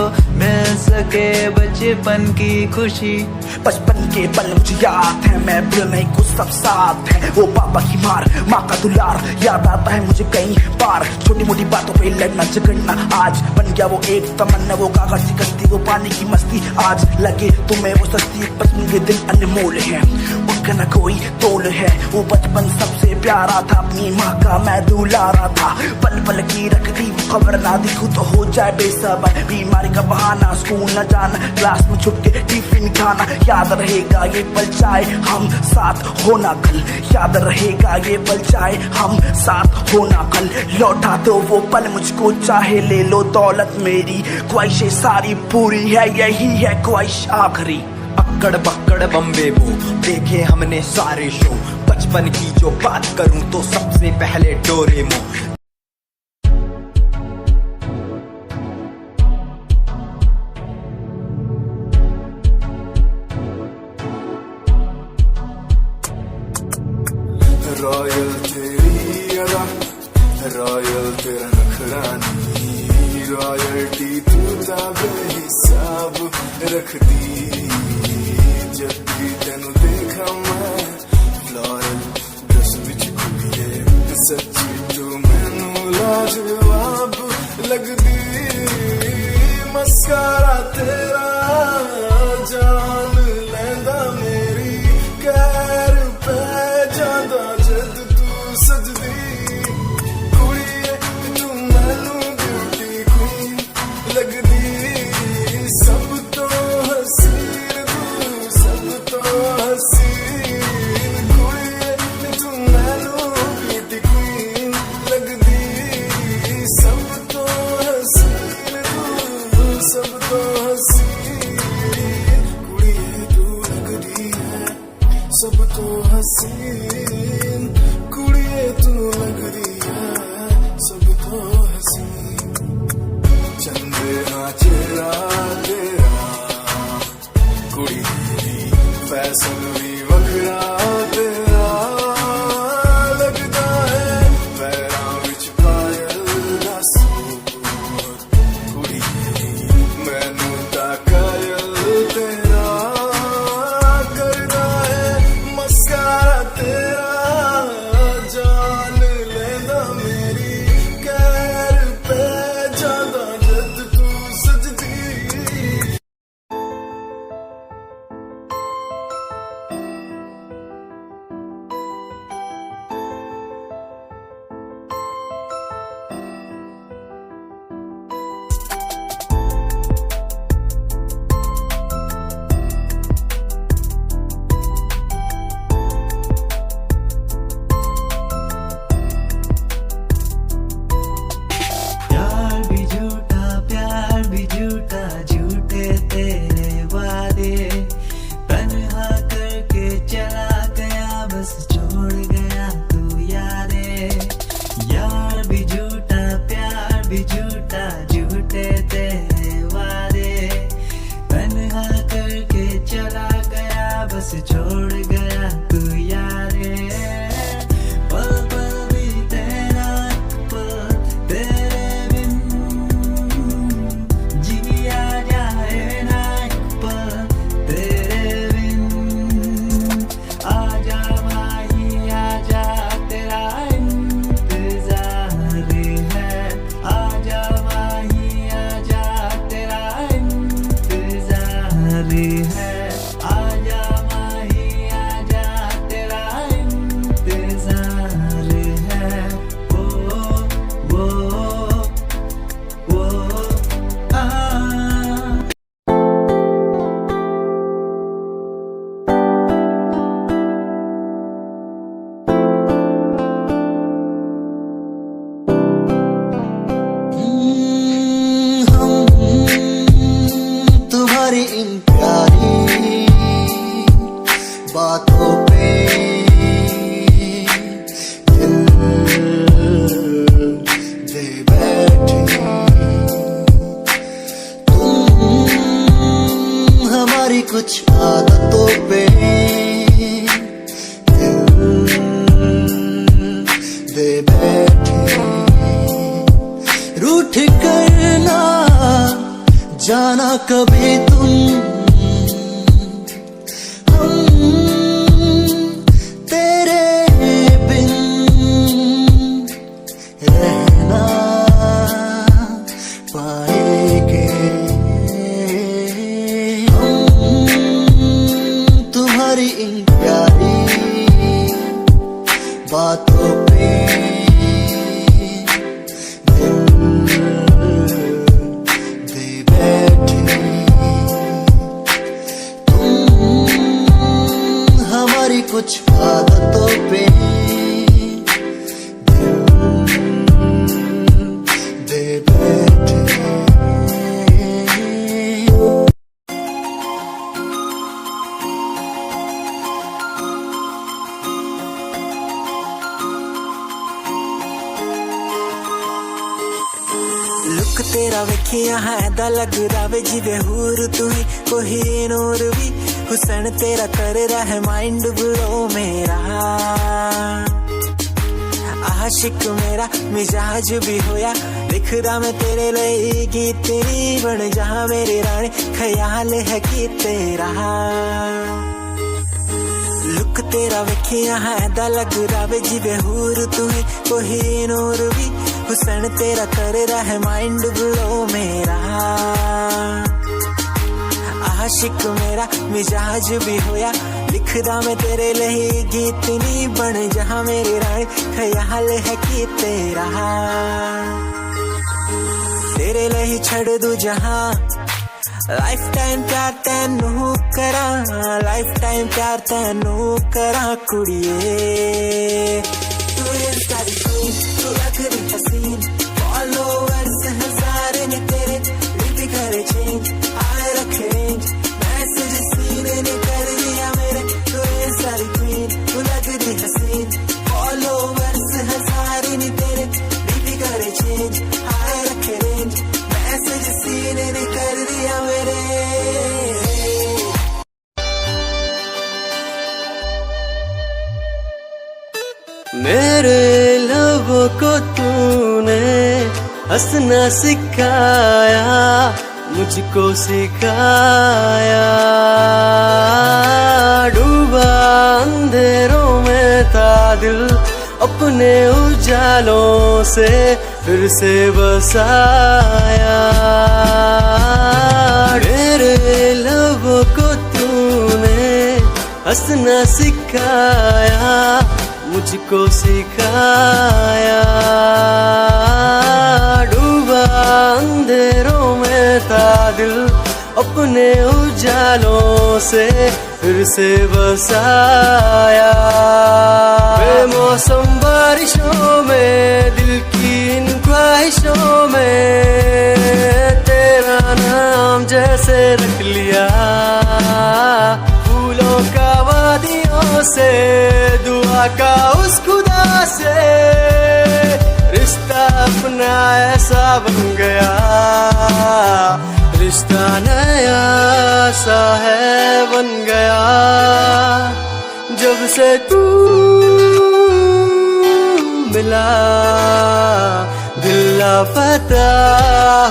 मिल सके बचपन की खुशी। बचपन के पल मुझे याद है, मैं भूल नहीं कुछ सब साथ है, वो पापा की मार माँ का दुलार याद आता है मुझे कई बार, छोटी मोटी बातों पे लड़ना झगड़ना आज बन गया वो एक तमन्ना, वो कागज की कश्ती वो पानी की मस्ती, आज लगे तुम्हें वो सस्ती, बचपन के दिन अनमोल है उनका न कोई तोल है, वो बचपन सबसे प्यारा था, अपनी माँ का मैं दुलारा था, पल पल की रखती वो खबर ना दिखूं तो हो जाए बेसबर, बीमारी का बहाना स्कूल न जाना, क्लास में छुप के टिफिन खाना, याद रहेगा ये पल चाहे हम साथ होना कल, याद रहेगा ये पल चाहे हम साथ होना कल, लौटा दो वो पल मुझको चाहे ले लो दौलत मेरी, ख्वाहिशें सारी पूरी है यही है ख्वाहिश आखिरी। अक्कड़ बक्कड़ बम्बे वो देखे हमने सारे शो, बचपन की जो बात करूं तो सबसे पहले डोरेमोन। रॉयल तेरी अदा, रॉयल तेरा नखरानी, रॉयल्टी तू ता बेहिसाब रखदी। जब भी तेनू देखा मैं फ्लोरल ड्रेस विच कुड़िए, सच्ची तू मैनू लाजवाब लगदी। मस्कारा तेरा जान लैंदा मेरी, कैर पै जांदा जद तू सजदी। कुड़िए तू मैनू ब्यूटी क्वीन लगदी, सब तो हसीन तू, सब तो हसीन। कुड़िए तू मैनू ब्यूटी क्वीन लगदी, सब तो हसीन तू, सब तो हसीन। कुड़िए तू लगदी है सब तो हसीन, कुड़िए तू लगदी है सब तो हसीन। चंदे हाँ चेहरा तेरा, कुड़ी दी फैशन भी वखरा तेरा लगदा है। पैरां विच पायल दा सूट, कुड़ी मैनू ता कायल तेरा करदा है। मस्कारा तेरा जान लैंदा मेरी, कैर पै जांदा जद तू सजदी। प्यार भी झूठा, प्यार भी झूठा, झूठे तेरे वादे, तन्हा करके चला गया, बस छोड़ गया तू यादें। यार भी झूठा, प्यार भी झूठा, झूठे तेरे वादे, तन्हा करके चला गया, बस छोड़ गया तू यादें। पल पल भी तेरा, पल तेरे बिन जिया जाए ना, पल तेरे बिन। आजा माही आजा, तेरा इंतजार है। आजा माही आजा, तेरा इंतजार है। आजा माही आजा, तेरा इंतजार है। वो आ तुम्हारी इन प्यारी बातों पे दिल दे बैठे। तुम हमारी कुछ आदतों पे दिल दे बैठे। रूठ करना जाना कभी तुम, हम तेरे बिन रहना पाएंगे। हम तुम्हारी इन प्यारी बातों पे कुछ आदतों पे दे बैठे। लुक तेरा वेखिया है दा लगदा वे जिवे हूर तू ही कोई नूर भी। हुसन तेरा कर रहा है माइंड ब्लो मेरा। आशिक मेरा मिजाज भी होया लिखदा मैं तेरे लिए गीत नी बन जा मेरी रानी ख्याल है कि तेरा लुक तेरा वेखिया है दा लग रावे जिवे हूर तू है कोई नूर भी हुसन तेरा कर रहा है माइंड ब्लो मेरा आशिक मेरा मिजाज भी होया लिखदा मैं तेरे लिए गीत नी बन जा मेरी रानी ख्याल है कि तेरा तेरे लिए छड़ दूं जहां लाइफ टाइम प्यार तैनू करा लाइफ टाइम प्यार तैनू करा कुड़िए तू इंस्टा दी क्वीन तू लगदी हसीन फॉलोअर्स हजार ने तेरे लिपि करे चेंज आए रखे रेंज मैसेज सीन ने कर दिया मेरे तू इंस्टा दी क्वीन तू लगदी हसीन फॉलोअर्स हजार ने तेरे लिपि करे चेंज आए रखे रेंज मैसेज सीन ने कर दिया मेरे मेरे लबों को तूने हंसना सिखाया मुझको सिखाया डूबा अंधेरों में था दिल अपने उजालों से फिर से बसाया मेरे लबों को तूने हंसना सिखाया मुझको सिखाया डूबा अंधेरों में था दिल अपने उजालों से फिर से बसाया बेमौसम बारिशों में दिल की इन ख्वाहिशों में तेरा नाम जैसे रख लिया फूलों का वादियों से दुआ का उस खुदा से रिश्ता अपना ऐसा बन गया रिश्ता नया सा है बन गया जब से तू मिला दिल लापता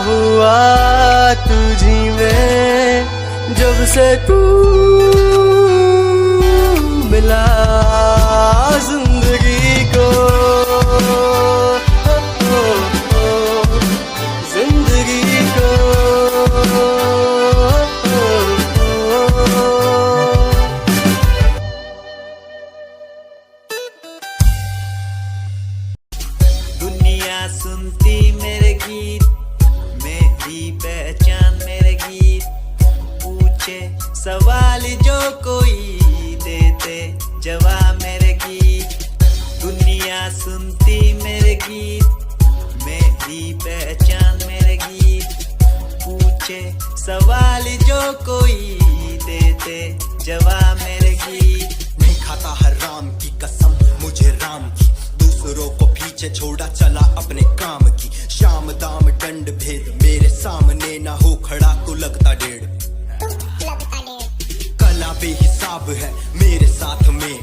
हुआ तुझी में जब से तू मिला जिंदगी को जिंदगी को दुनिया सुनती मेरे गीत मेरी पहचान मेरे गीत पूछे सवाल जो कोई देते जवाब मेरे गीत दुनिया सुनती मेरे गीत मेरी पहचान मेरे गीत पूछे सवाल जो कोई देते जवाब मेरे गीत नहीं खाता हराम की कसम मुझे राम की दूसरों को पीछे छोड़ा चला अपने काम की शाम दाम दंड भेद मेरे सामने ना हो खड़ा तो लगता डेढ़ कला बेहिसाब है मेरे साथ में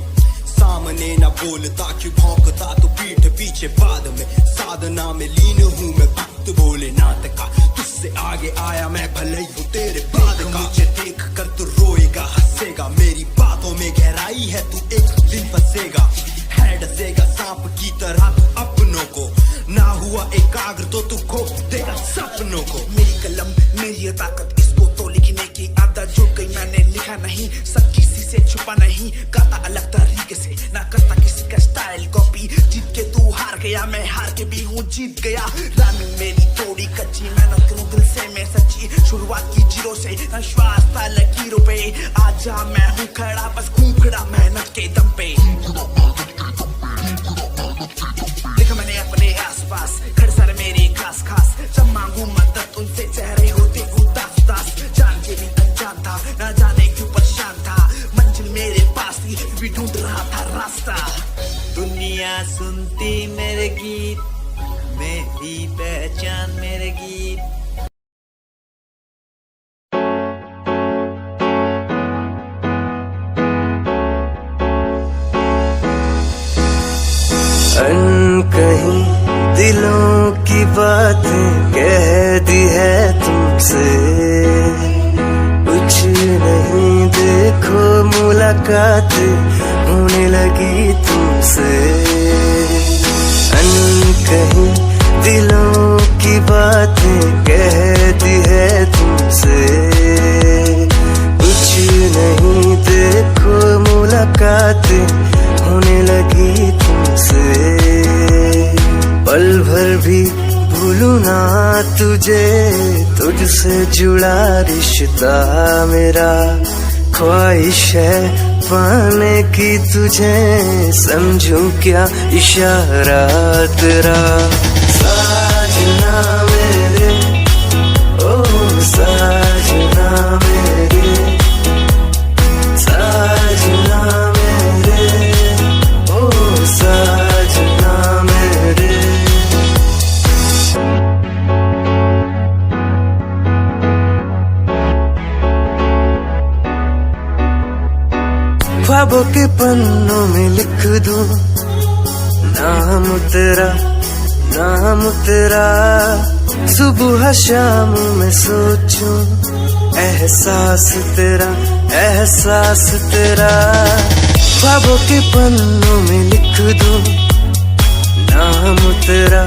सामने ना बोलता क्यों भौंकता तो पीठ पीछे बाद में साधना में लीन हूँ मैं भक्त भोलेनाथ का तुझसे आगे आया मैं भले ही हूँ तेरे बाद का मुझे देख कर तू रोएगा हंसेगा मेरी बातों में गहराई है तू एक दिन फंसेगा है डसेगा सांप की तरह तू अपनों को ना हुआ एकाग्र तो तू खो देगा सपनों को मेरी कलम मेरी ताकत इसको तो लिखने की आदत जो कहीं मैंने लिखा नहीं सब किसी से छुपा नहीं गाता अलग तरीके से ना करता किसी का स्टाइल कॉपी जीत के तू हार गया मैं हार के भी हूँ जीत गया रानी मेरी थोड़ी कच्ची मेहनत करूँ दिल से मैं सच्ची शुरुआत की जीरो से विश्वास था लकीरों पे आजा मैं हूँ खड़ा बस खूब खड़ा मेहनत के दम पे देखा मैंने अपने आसपास खड़े सारे मेरे खास खास जब मांगू मदद उनसे चेहरे होते उदास उदास जान के भी अनजान था ना जाने क्यों परेशान था मंजिल मेरे पास थी भी ढूंढ रहा था रास्ता दुनिया सुनती मेरे गीत मेरी पहचान मेरे गीत And कहीं दिलों की बातें कह दी है तुमसे, कुछ नहीं देखो मुलाकात होने लगी तुमसे। कहीं दिलों की बातें कह दी है तुमसे, कुछ नहीं देखो मुलाकात होने लगी तुमसे। पल भर भी भूलूं ना तुझे, तुझसे जुड़ा रिश्ता मेरा, ख्वाहिश है पाने की तुझे, समझूं क्या इशारा तेरा। साजना मेरे, ओ साजना मेरे, साजना मेरे, ओ साजना मेरे। ख्वाबों के पन्नों में लिख दूं नाम तेरा, नाम तेरा। सुबह शाम में सोचूं एहसास तेरा, एहसास तेरा। ख्वाबों के पन्नों में लिख दूं नाम तेरा,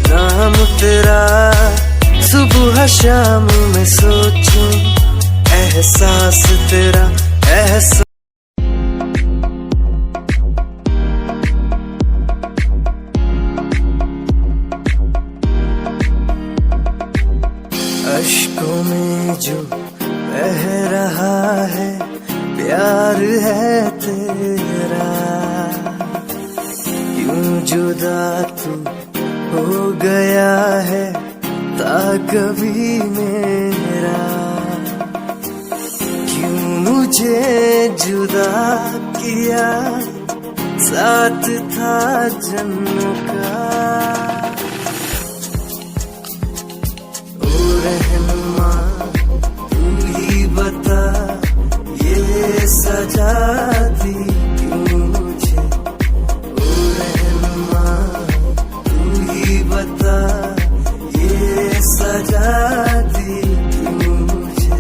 नाम तेरा। सुबह शाम में सोचूं एहसास तेरा, एहसास। अश्कों में जो बह रहा है प्यार है तेरा, यूं जुदा तू हो गया है ता कभी मेरा। क्यों मुझे जुदा किया, साथ था जन्म का। रहनुमा तू ही बता, ये सजा दी क्यों मुझे। ओ रहनुमा तू ही बता, ये सजा दी क्यों मुझे।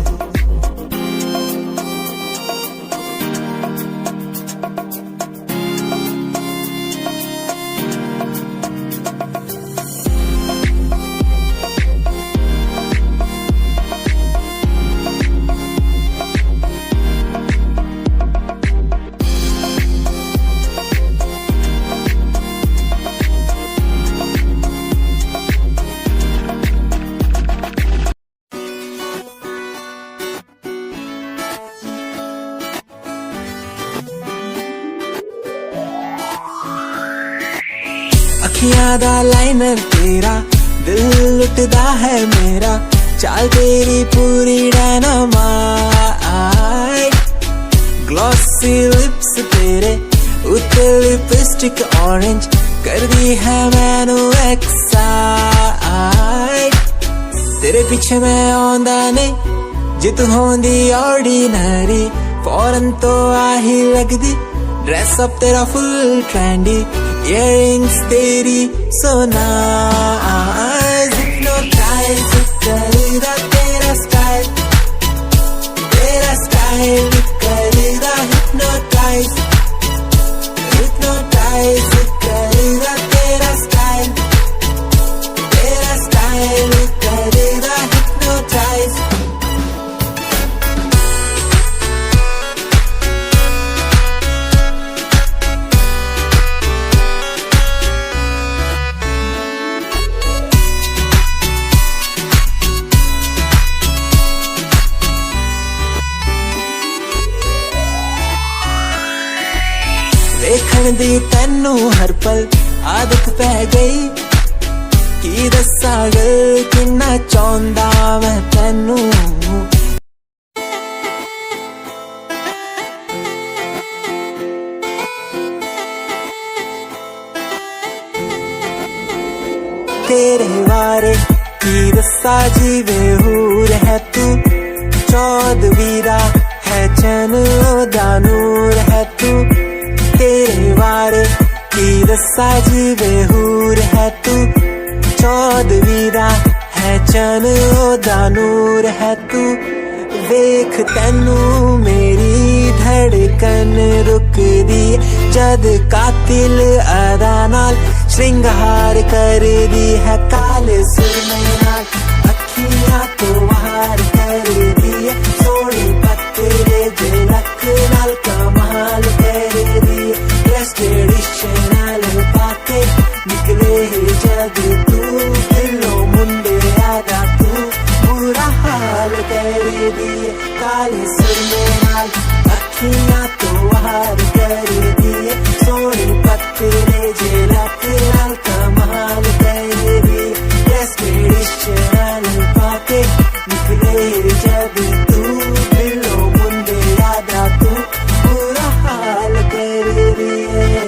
अखियां दा लाइनर तेरा, दिल लुटदा है मेरा, चाल तेरी पूरी डायनामाइट। ग्लॉसी लिप्स तेरे उत्ते लिपस्टिक ऑरेंज, कर दी है मैनू एक्साइट। तेरे पीछे मैं आंदा नहीं, जे तू होंदी ऑर्डिनरी, फौरन तो आही लगदी। ड्रेस अप तेरा फुल ट्रेंडी, इयररिंग्स तेरी so nice, hypnotize करेगा तेरा स्टाइल, तेरा स्टाइल करेगा hypnotize, hypnotize करेगा तेरा स्टाइल, तेरा स्टाइल करेगा hypnotize। देखण दी तैनू हर पल आदत पै गई, की दस्सां गल किन्ना चाहुंदा मैं तैनू। तेरे बारे की दस्सां जीवे हूर है तू, चौदवीरा है चैन दा नूर है तू। तेरे बारे की दसा जीवे हूर है तू, चौदहवीं रात है चन ओदा नूर है तू। वेख तैनू मेरी धड़कन रुकदी, जद कातिल अदा नाल श्रृंगार कर दी है। काले सुरमे नाल अखियां तो वार कर दी है, सोनी पत्तरे झलक नाल कमाल कर दी है। ड्रेस ट्रेडिशनल पाके निकले जग तू, दिलों मुंडे आदा तू बुरा हाल कर दी है। काले सुरमे नाल अखियां तो वार कर दी है, सोनी पत्तरे झलक नाल कमाल कर दी है। ड्रेस ट्रेडिशनल पाके निकले जग तू, दिलों मुंडे आदा तू बुरा हाल कर दी है।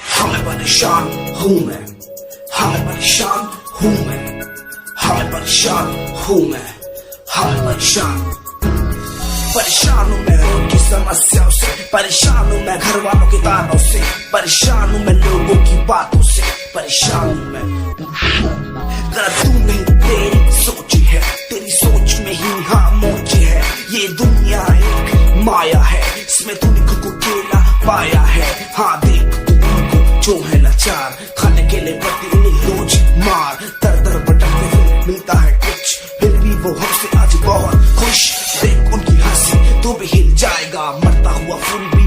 हाँ मैं परेशान हूँ मैं, हाँ मैं परेशान हूँ मैं, हाँ मैं परेशान हूँ मैं, हाँ मैं परेशान। परेशान हूँ मैं रोड की समस्याओं से, परेशान हूँ मैं घर वालों की तानों से, परेशान हूँ मैं लोगों की बातों से, परेशान हूँ मैं। गलत तू नहीं तेरी सोच है, तेरी सोच में ही हाँ मोच है। ये दुनिया एक माया है, इसमें तूने खुद को अकेला पाया है। हाँ देख जो है लाचार, खाने के लिए पड़ती उन्हें रोज मार। दर दर भटकते हुए मिलता है कुछ, फिर भी वो हमसे आज बहुत खुश। देख उनकी हंसी तो भी हिल जाएगा, मरता हुआ फूल भी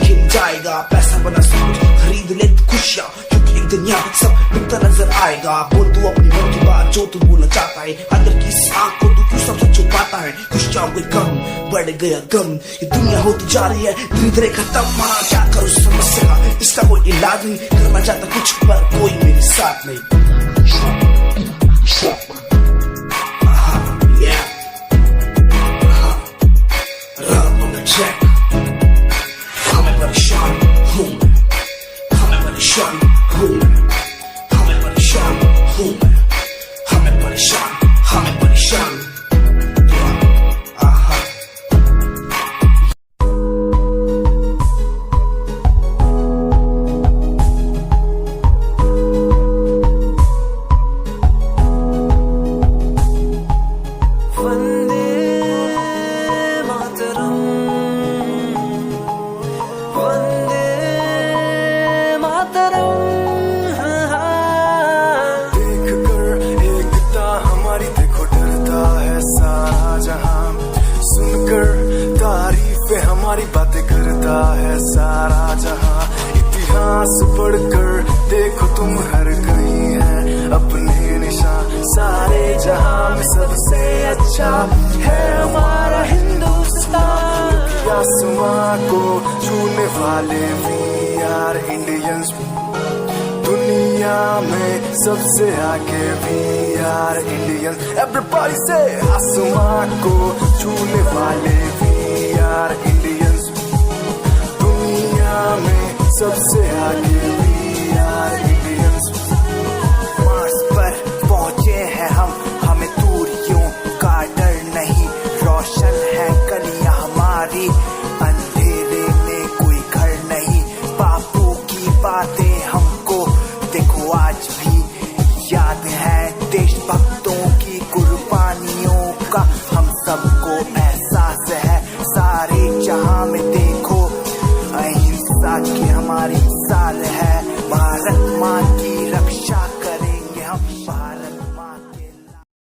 हिल जाएगा। पैसा बना सब कुछ खरीद ले खुशियाँ, क्योंकि एक दिन यहाँ सब बिकता नजर आएगा। बोल तू अपनी मन की बात जो तू बोलना चाहता है, अंदर की इस आँख को तू क्यों सबसे छुपाता है। खुशियाँ हुई कम, बढ़ गया गम, ये दुनिया होती जा रही है धीरे धीरे खत्म। हाँ क्या करूँ समस्या का, इसका कोई इलाज नहीं, करना चाहता कुछ पर कोई मेरे साथ नहीं। हाँ मैं परेशान हूँ मैं, हाँ मैं परेशान हूँ मैं, हाँ मैं परेशान हूँ मैं, हाँ मैं परेशान, हाँ मैं परेशान। हमारी बातें करता है सारा जहां, इतिहास पढ़कर देखो तुम हर कहीं है अपने निशान। सारे जहां में सबसे अच्छा है हमारा हिंदुस्तान। आसमां को छूने वाले वी आर इंडियंस, दुनिया में सबसे आगे वी आर इंडियंस। एवरीबॉडी से आसमां को छूने वाले वी आर इंडियंस, दुनिया में सबसे आगे वी आर इंडियंस। मार्स पर पहुंचे हैं हम, हमें दूरियों का डर नहीं। रोशन है गलियां हमारी, अंधेरे में कोई घर नहीं। बापू की बातें हमको देखो आज भी याद है, देशभक्तों की कुर्बानियों का हम सबको एहसास है। सारे जहां में देखो अहिंसा की हमारी मिसाल है। भारत माँ की रक्षा करेंगे हम, भारत